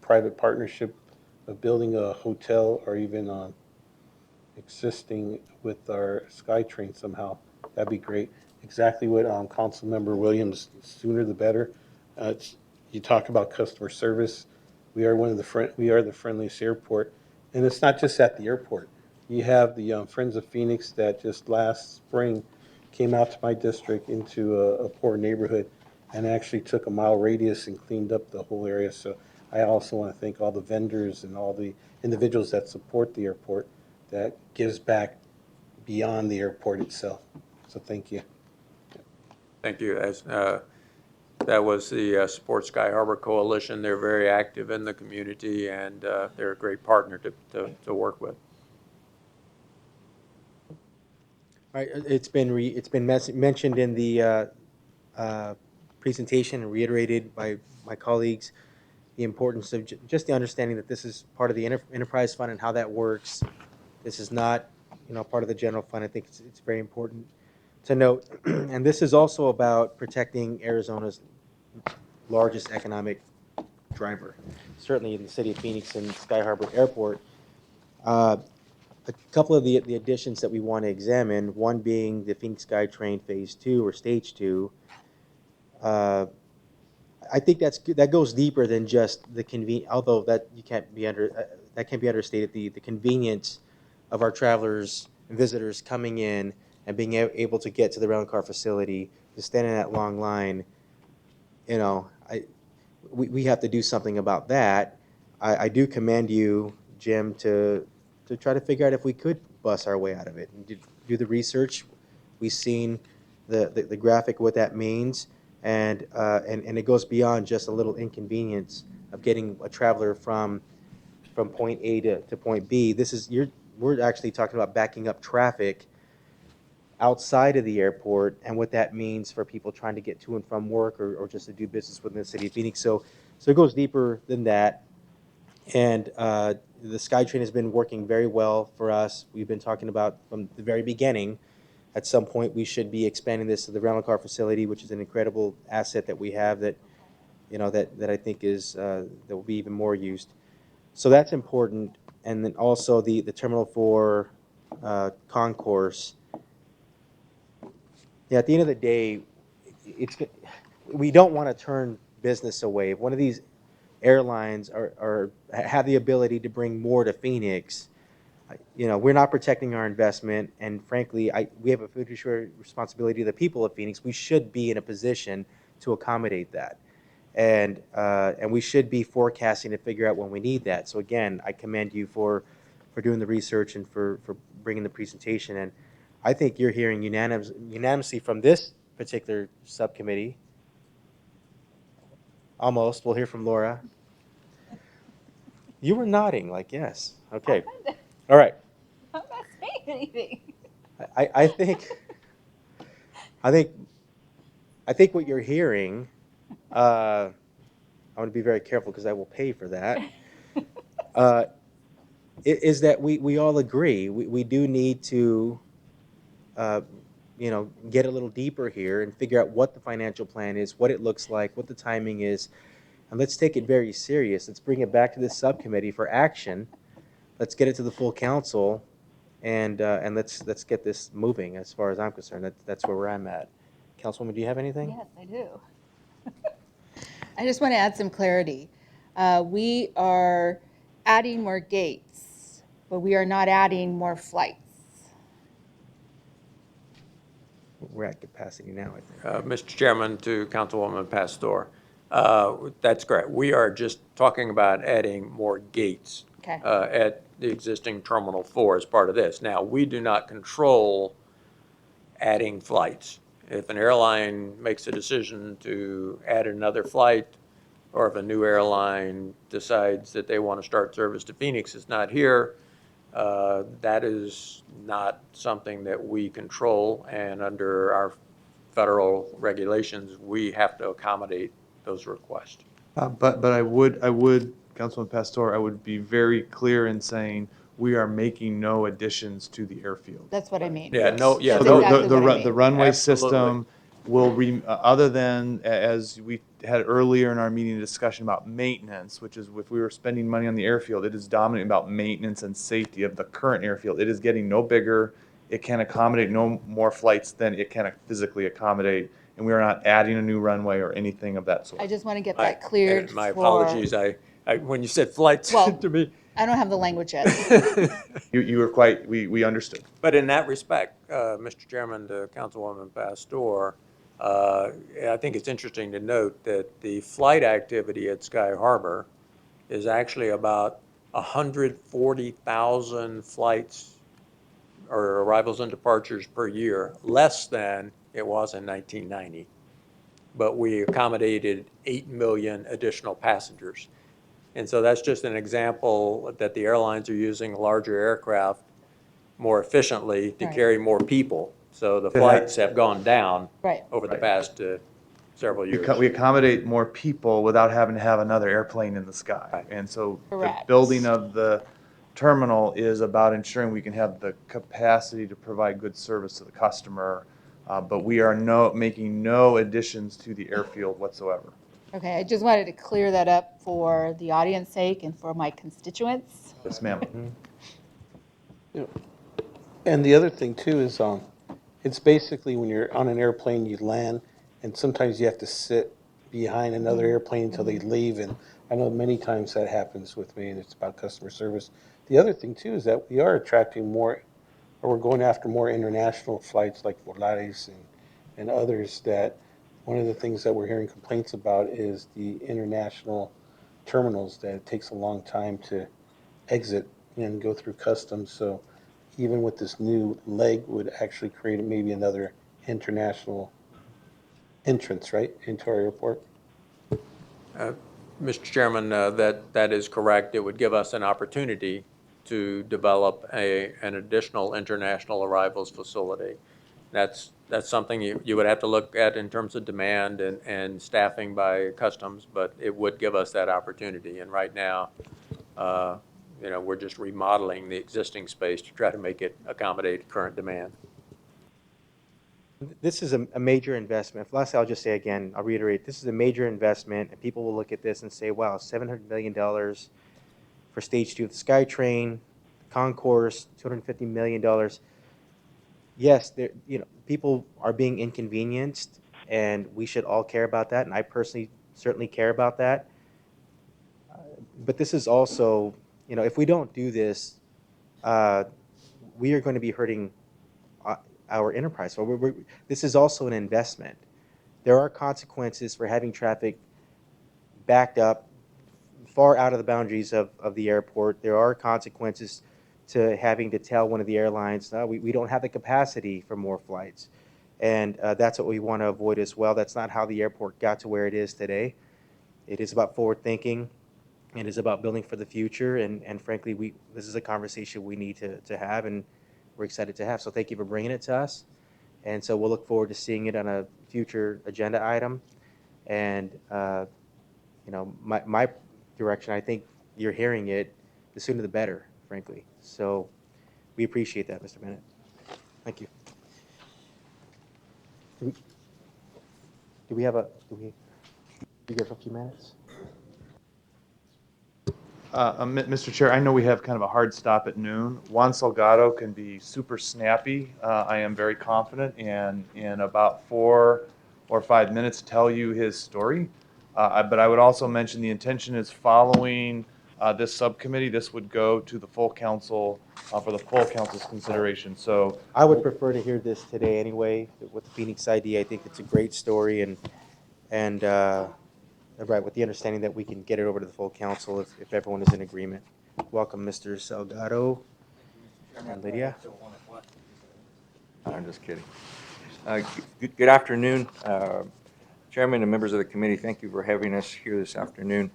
private partnership of building a hotel or even existing with our SkyTrain somehow, that'd be great. Exactly what Councilmember Williams, sooner the better. You talk about customer service. We are the friendliest airport, and it's not just at the airport. You have the Friends of Phoenix that just last spring came out to my district into a poor neighborhood and actually took a mile radius and cleaned up the whole area. So I also want to thank all the vendors and all the individuals that support the airport that gives back beyond the airport itself. So thank you. Thank you. That was the Support Sky Harbor Coalition. They're very active in the community, and they're a great partner to work with. All right, it's been mentioned in the presentation and reiterated by my colleagues, the importance of just the understanding that this is part of the enterprise fund and how that works. This is not, part of the general fund. I think it's very important to note. And this is also about protecting Arizona's largest economic driver, certainly in the city of Phoenix and Sky Harbor Airport. A couple of the additions that we want to examine, one being the Phoenix SkyTrain Phase 2 or Stage 2. I think that goes deeper than just the convenience, although that can't be understated, the convenience of our travelers and visitors coming in and being able to get to the rental car facility, to stand in that long line. We have to do something about that. I do commend you, Jim to try to figure out if we could bust our way out of it and do the research. We've seen the graphic, what that means, and it goes beyond just a little inconvenience of getting a traveler from point A to point B. We're actually talking about backing up traffic outside of the airport and what that means for people trying to get to and from work or just to do business within the city of Phoenix. So it goes deeper than that. And the SkyTrain has been working very well for us. We've been talking about from the very beginning, at some point we should be expanding this to the rental car facility, which is an incredible asset that we have that, that I think is, that will be even more used. So that's important. And then also the Terminal 4 concourse. Yeah, at the end of the day, we don't want to turn business away. If one of these airlines have the ability to bring more to Phoenix, we're not protecting our investment. And frankly, we have a fiduciary responsibility to the people of Phoenix. We should be in a position to accommodate that. And we should be forecasting to figure out when we need that. So again, I commend you for doing the research and for bringing the presentation. And I think you're hearing unanimously from this particular subcommittee. Almost. We'll hear from Laura. You were nodding like yes. Okay. All right. I'm not saying anything. I think what you're hearing, I want to be very careful because I will pay for that, is that we all agree. We do need to get a little deeper here and figure out what the financial plan is, what it looks like, what the timing is, and let's take it very serious. Let's bring it back to this subcommittee for action. Let's get it to the full council, and let's get this moving. As far as I'm concerned, that's where I'm at. Councilwoman, do you have anything? Yes, I do. I just want to add some clarity. We are adding more gates, but we are not adding more flights. We're at capacity now, I think. Mr. Chairman, to Councilwoman Pastor, that's correct. We are just talking about adding more gates Okay. at the existing Terminal 4 as part of this. Now, we do not control adding flights. If an airline makes a decision to add another flight, or if a new airline decides that they want to start service to Phoenix, is not here, that is not something that we control, and under our federal regulations, we have to accommodate those requests. But I would, Councilman Pastor, I would be very clear in saying we are making no additions to the airfield. That's what I mean. Yeah, no, yeah. That's So exactly what I mean. the runway Absolutely. system will, other than, as we had earlier in our meeting, a discussion about maintenance, which is if we were spending money on the airfield, it is dominantly about maintenance and safety of the current airfield. It is getting no bigger. It can accommodate no more flights than it can physically accommodate. And we are not adding a new runway or anything of that sort. I just want to get that cleared. And my for- apologies, I when you said flights Well- to me. I don't have the language yet. You were quite, we understood. But in that respect, Mr. Chairman, to Councilwoman Pastor, I think it's interesting to note that the flight activity at Sky Harbor is actually about 140,000 flights or arrivals and departures per year, less than it was in 1990. But we accommodated 8 million additional passengers. And so that's just an example that the airlines are using larger aircraft more efficiently to Right. carry more people. So the flights have gone down Right. over the past several years. We accommodate more people without having to have another airplane in the sky. Right. And so the Correct. building of the terminal is about ensuring we can have the capacity to provide good service to the customer, but we are making no additions to the airfield whatsoever. Okay, I just wanted to clear that up for the audience sake and for my constituents. Yes, ma'am. And the other thing too is, it's basically when you're on an airplane, you land, and sometimes you have to sit behind another airplane until they leave, and I know many times that happens with me, and it's about customer service. The other thing too is that we are attracting more, or we're going after more international flights like Volaris and others, that one of the things that we're hearing complaints about is the international terminals, that it takes a long time to exit and go through customs. So even with this new leg would actually create maybe another international entrance, right, into our airport? Mr. Chairman, that is correct. It would give us an opportunity to develop an additional international arrivals facility. That's something you would have to look at in terms of demand and staffing by customs, but it would give us that opportunity. And right now, we're just remodeling the existing space to try to make it accommodate current demand. This is a major investment. Lastly, I'll just say again, I'll reiterate, this is a major investment, and people will look at this and say, wow, $700 million for Stage 2 of the SkyTrain, Concourse, $250 million. Yes, people are being inconvenienced, and we should all care about that, and I personally certainly care about that. But this is also, if we don't do this, we are going to be hurting our enterprise. So this is also an investment. There are consequences for having traffic backed up far out of the boundaries of the airport. There are consequences to having to tell one of the airlines, no, we don't have the capacity for more flights. And that's what we want to avoid as well. That's not how the airport got to where it is today. It is about forward thinking. It is about building for the future. And frankly, this is a conversation we need to have, and we're excited to have. So thank you for bringing it to us. And so we'll look forward to seeing it on a future agenda item. And, my direction, I think you're hearing it, the sooner the better, frankly. So we appreciate that, Mr. Bennett. Thank you. Do we have a few minutes? Mr. Chair, I know we have kind of a hard stop at noon. Juan Salgado can be super snappy. I am very confident in about 4 or 5 minutes tell you his story. But I would also mention the intention is following this subcommittee, this would go to the full council for the full council's consideration. So I would prefer to hear this today anyway with the Phoenix ID. I think it's a great story, and right, with the understanding that we can get it over to the full council if everyone is in agreement. Welcome, Mr. Salgado and Lydia. I'm just kidding. Good afternoon, Chairman and members of the committee. Thank you for having us here this afternoon.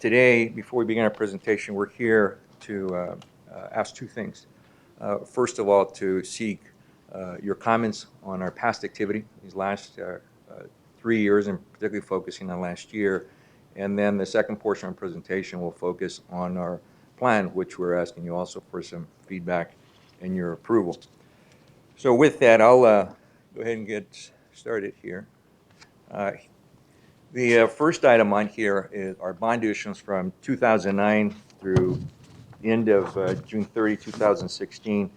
Today, before we begin our presentation, we're here to ask two things. First of all, to seek your comments on our past activity these last 3 years, and particularly focusing on last year. And then the second portion of our presentation will focus on our plan, which we're asking you also for some feedback and your approval. So with that, I'll go ahead and get started here. The first item on here is our bond issuance from 2009 through the end of June 30, 2016.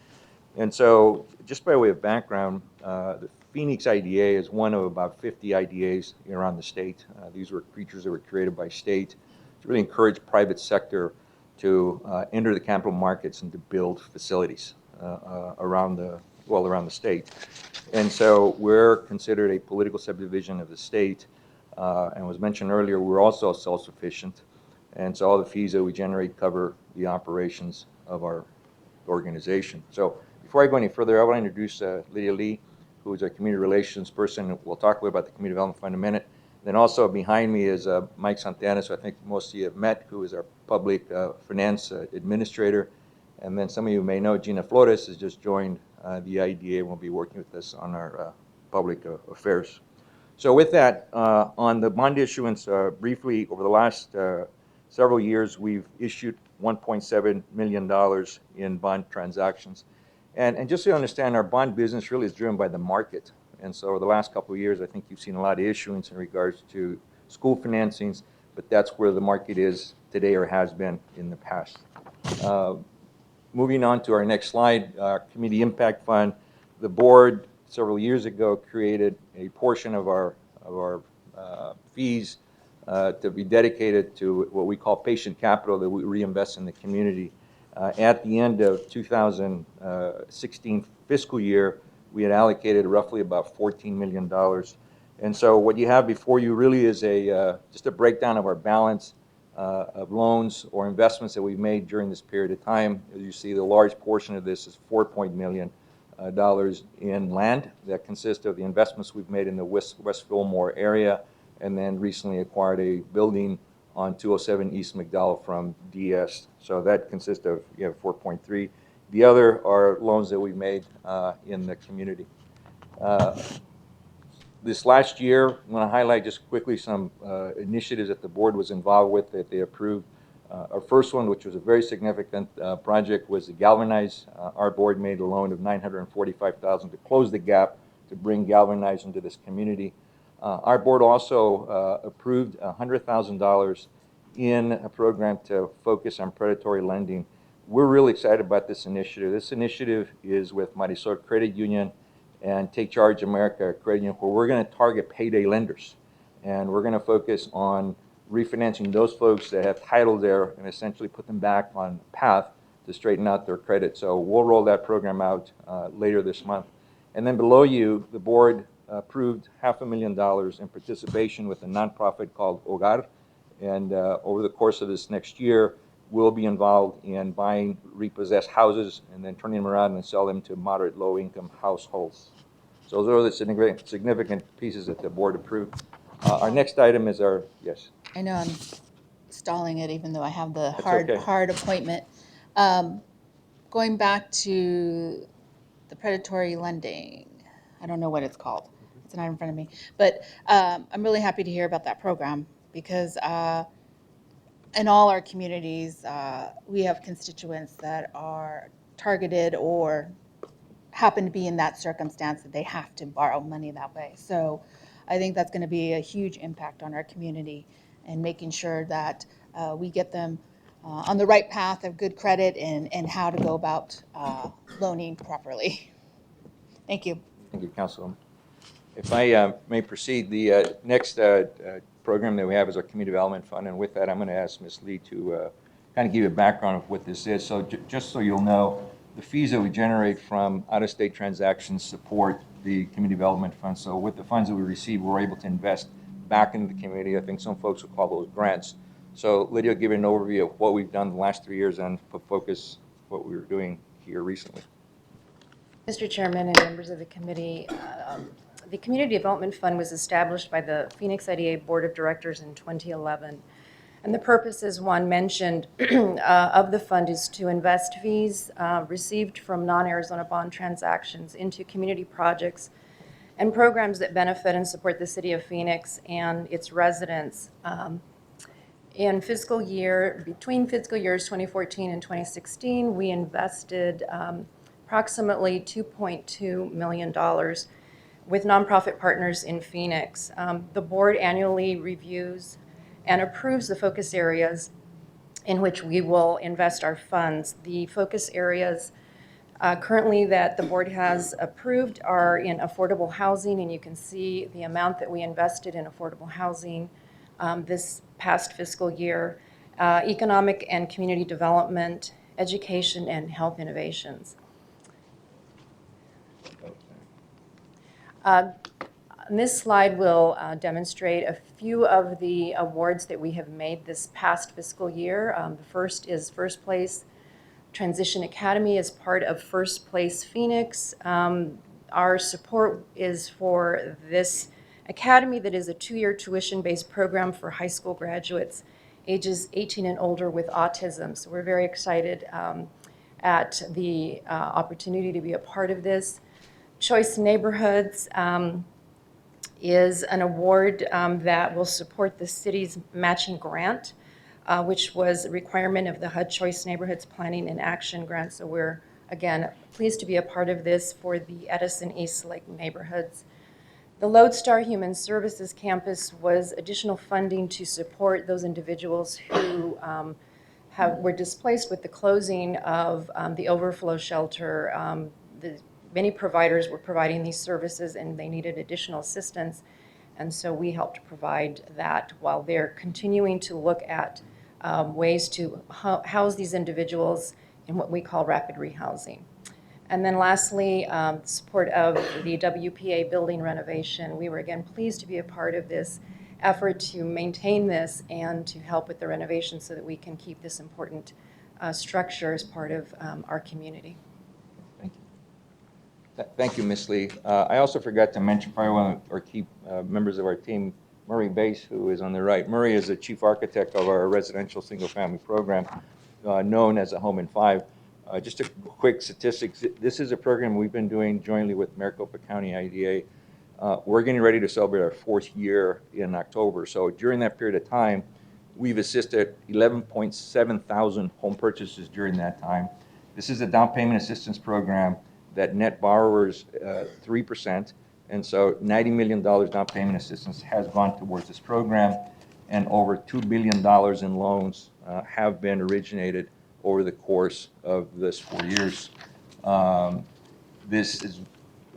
And so just by way of background, the Phoenix IDA is one of about 50 IDAs around the state. These were creatures that were created by state to really encourage private sector to enter the capital markets and to build facilities around the state. And so we're considered a political subdivision of the state. And was mentioned earlier, we're also self-sufficient. And so all the fees that we generate cover the operations of our organization. So before I go any further, I want to introduce Lydia Lee, who is a community relations person. We'll talk a little about the Community Development Fund in a minute. Then also behind me is Mike Santana, who I think most of you have met, who is our public finance administrator. And then some of you may know Gina Flores has just joined the IDA and will be working with us on our public affairs. So with that, on the bond issuance, briefly, over the last several years, we've issued $1.7 million in bond transactions. And just so you understand, our bond business really is driven by the market. And so over the last couple of years, I think you've seen a lot of issuance in regards to school financings, but that's where the market is today or has been in the past. Moving on to our next slide, Community Impact Fund. The board several years ago created a portion of our fees to be dedicated to what we call patient capital that we reinvest in the community. At the end of 2016 fiscal year, we had allocated roughly about $14 million. And so what you have before you really is just a breakdown of our balance of loans or investments that we've made during this period of time. As you see, the large portion of this is $4 million in land that consists of the investments we've made in the West Fillmore area, and then recently acquired a building on 207 East McDowell from DS. So that consists of 4.3. The other are loans that we've made in the community. This last year, I want to highlight just quickly some initiatives that the board was involved with that they approved. Our first one, which was a very significant project, was the Galvanize. Our board made a loan of $945,000 to close the gap to bring Galvanize into this community. Our board also approved $100,000 in a program to focus on predatory lending. We're really excited about this initiative. This initiative is with Marisol Credit Union and Take Charge America Credit Union, where we're going to target payday lenders. And we're going to focus on refinancing those folks that have title there and essentially put them back on path to straighten out their credit. So we'll roll that program out later this month. And then below you, the board approved $500,000 in participation with a nonprofit called Hogar. And over the course of this next year, we'll be involved in buying repossessed houses and then turning them around and sell them to moderate low-income households. So those are the significant pieces that the board approved. Our next item is our, yes. I know I'm stalling it even though I have the That's hard, okay. hard appointment. Going back to the predatory lending, I don't know what it's called. It's not in front of me. But I'm really happy to hear about that program because in all our communities, we have constituents that are targeted or happen to be in that circumstance that they have to borrow money that way. So I think that's going to be a huge impact on our community and making sure that we get them on the right path of good credit and how to go about loaning properly. Thank you. Thank you, Councilwoman. If I may proceed, the next program that we have is our Community Development Fund, and with that, I'm going to ask Ms. Lee to kind of give you a background of what this is. So just so you'll know, the fees that we generate from out-of-state transactions support the Community Development Fund. So with the funds that we receive, we're able to invest back into the community. I think some folks will call those grants. So Lydia will give you an overview of what we've done the last 3 years and focus what we were doing here recently. Mr. Chairman and members of the committee, the Community Development Fund was established by the Phoenix IDA Board of Directors in 2011. And the purpose, as Juan mentioned, of the fund is to invest fees received from non-Arizona bond transactions into community projects and programs that benefit and support the city of Phoenix and its residents. Between fiscal years 2014 and 2016, we invested approximately $2.2 million with nonprofit partners in Phoenix. The board annually reviews and approves the focus areas in which we will invest our funds. The focus areas currently that the board has approved are in affordable housing, and you can see the amount that we invested in affordable housing this past fiscal year, economic and community development, education, and health innovations. This slide will demonstrate a few of the awards that we have made this past fiscal year. The first is First Place Transition Academy as part of First Place Phoenix. Our support is for this academy that is a 2-year tuition-based program for high school graduates ages 18 and older with autism. So we're very excited at the opportunity to be a part of this. Choice Neighborhoods is an award that will support the city's matching grant, which was a requirement of the HUD Choice Neighborhoods Planning and Action Grant. So we're, again, pleased to be a part of this for the Edison East Lake neighborhoods. The Lodestar Human Services Campus was additional funding to support those individuals who were displaced with the closing of the overflow shelter. Many providers were providing these services and they needed additional assistance. And so we helped provide that while they're continuing to look at ways to house these individuals in what we call rapid rehousing. And then lastly, support of the WPA building renovation. We were again pleased to be a part of this effort to maintain this and to help with the renovation so that we can keep this important structure as part of our community. Thank you, Ms. Lee. I also forgot to mention probably one of our key members of our team, Murray Bass, who is on the right. Murray is the chief architect of our residential single-family program, known as a Home in 5. Just a quick statistics. This is a program we've been doing jointly with Maricopa County IDA. We're getting ready to celebrate our 4th year in October. So during that period of time, we've assisted 11.7 thousand home purchases during that time. This is a down payment assistance program that net borrowers 3%. And so $90 million down payment assistance has gone towards this program, and over $2 billion in loans have been originated over the course of this 4 years. This is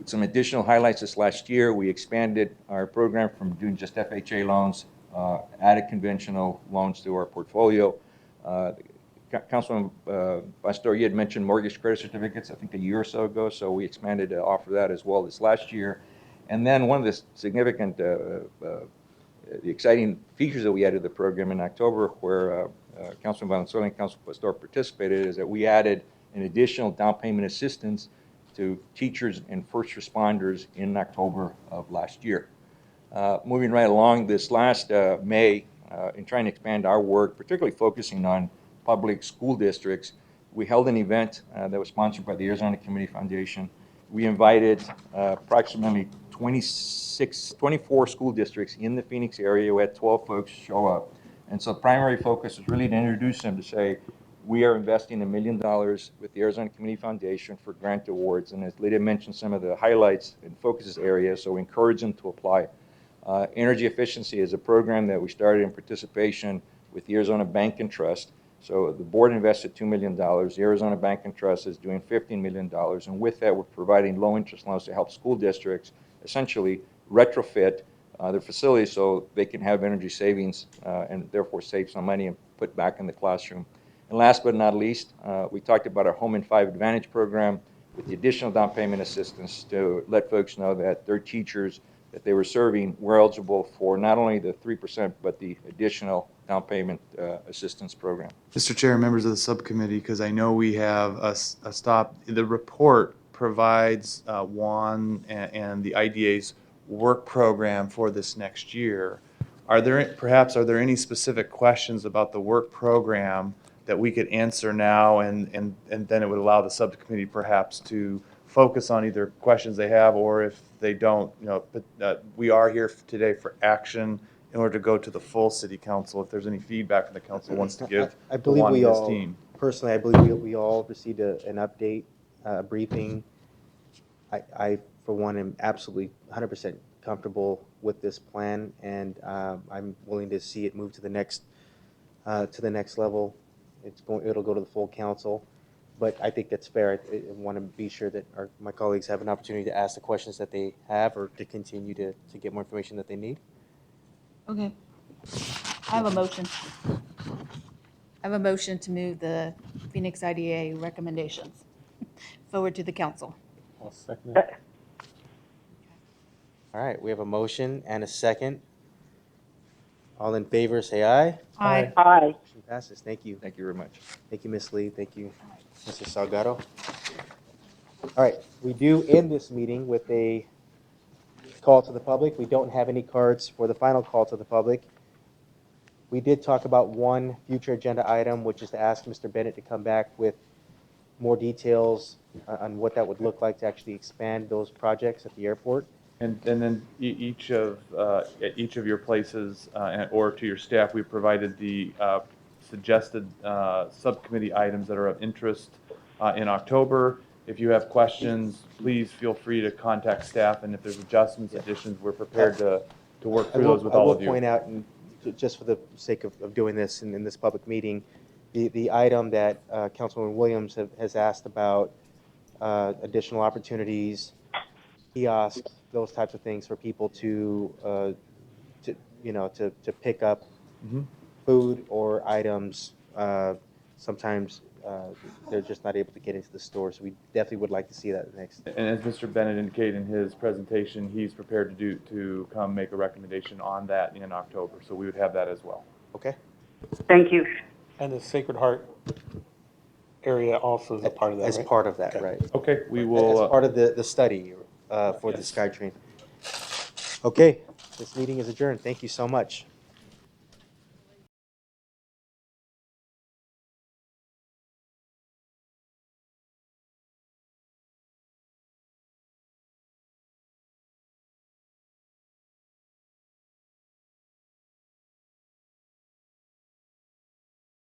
some additional highlights this last year. We expanded our program from doing just FHA loans, added conventional loans to our portfolio. Councilman Pastor, you had mentioned mortgage credit certificates, I think a year or so ago, so we expanded to offer that as well this last year. And then one of the significant, the exciting features that we added to the program in October, where Councilman Valenzuela and Councilman Pastor participated, is that we added an additional down payment assistance to teachers and first responders in October of last year. Moving right along, this last May, in trying to expand our work, particularly focusing on public school districts, we held an event that was sponsored by the Arizona Community Foundation. We invited approximately 24 school districts in the Phoenix area. We had 12 folks show up. And so the primary focus was really to introduce them, to say, we are investing $1 million with the Arizona Community Foundation for grant awards. And as Lydia mentioned, some of the highlights and focuses areas, so we encourage them to apply. Energy efficiency is a program that we started in participation with the Arizona Bank and Trust. So the board invested $2 million. The Arizona Bank and Trust is doing $15 million. And with that, we're providing low-interest loans to help school districts essentially retrofit their facilities so they can have energy savings and therefore save some money and put back in the classroom. And last but not least, we talked about our Home in 5 Advantage program with the additional down payment assistance to let folks know that their teachers that they were serving were eligible for not only the 3%, but the additional down payment assistance program. Mr. Chair, members of the subcommittee, because I know we have a stop, the report provides WAN and the IDA's work program for this next year. Are there any specific questions about the work program that we could answer now, and then it would allow the subcommittee perhaps to focus on either questions they have, or if they don't, but we are here today for action in order to go to the full city council if there's any feedback the council wants to give I to believe Juan we and his all, team. personally, I believe we all received an update, briefing. I, for one, am absolutely 100% comfortable with this plan, and I'm willing to see it move to the next level. It'll go to the full council, but I think that's fair. I want to be sure that my colleagues have an opportunity to ask the questions that they have, or to continue to get more information that they need. Okay. I have a motion. I have a motion to move the Phoenix IDA recommendations forward to the council. I'll second that. All right, we have a motion and a second. All in favor, say aye. Aye. Aye. Motion passes. Thank you. Thank you very much. Thank you, Ms. Lee. Thank you, Mr. Salgado. All right, we do end this meeting with a call to the public. We don't have any cards for the final call to the public. We did talk about one future agenda item, which is to ask Mr. Bennett to come back with more details on what that would look like to actually expand those projects at the airport. And then each of your places or to your staff, we provided the suggested subcommittee items that are of interest in October. If you have questions, please feel free to contact staff, and if there's adjustments, additions, we're prepared to work through those with all of you. I will point out, and just for the sake of doing this in this public meeting, the item that Councilwoman Williams has asked about additional opportunities, kiosks, those types of things for people to pick up food or items, sometimes they're just not able to get into the store. So we definitely would like to see that next. And as Mr. Bennett indicated in his presentation, he's prepared to come make a recommendation on that in October. So we would have that as well. Okay? Thank you. And the Sacred Heart area also is a part of that, As right? part of that, Okay. right. Okay, we As will, part of the study for the SkyTrain. Okay, this meeting is adjourned. Thank you so much.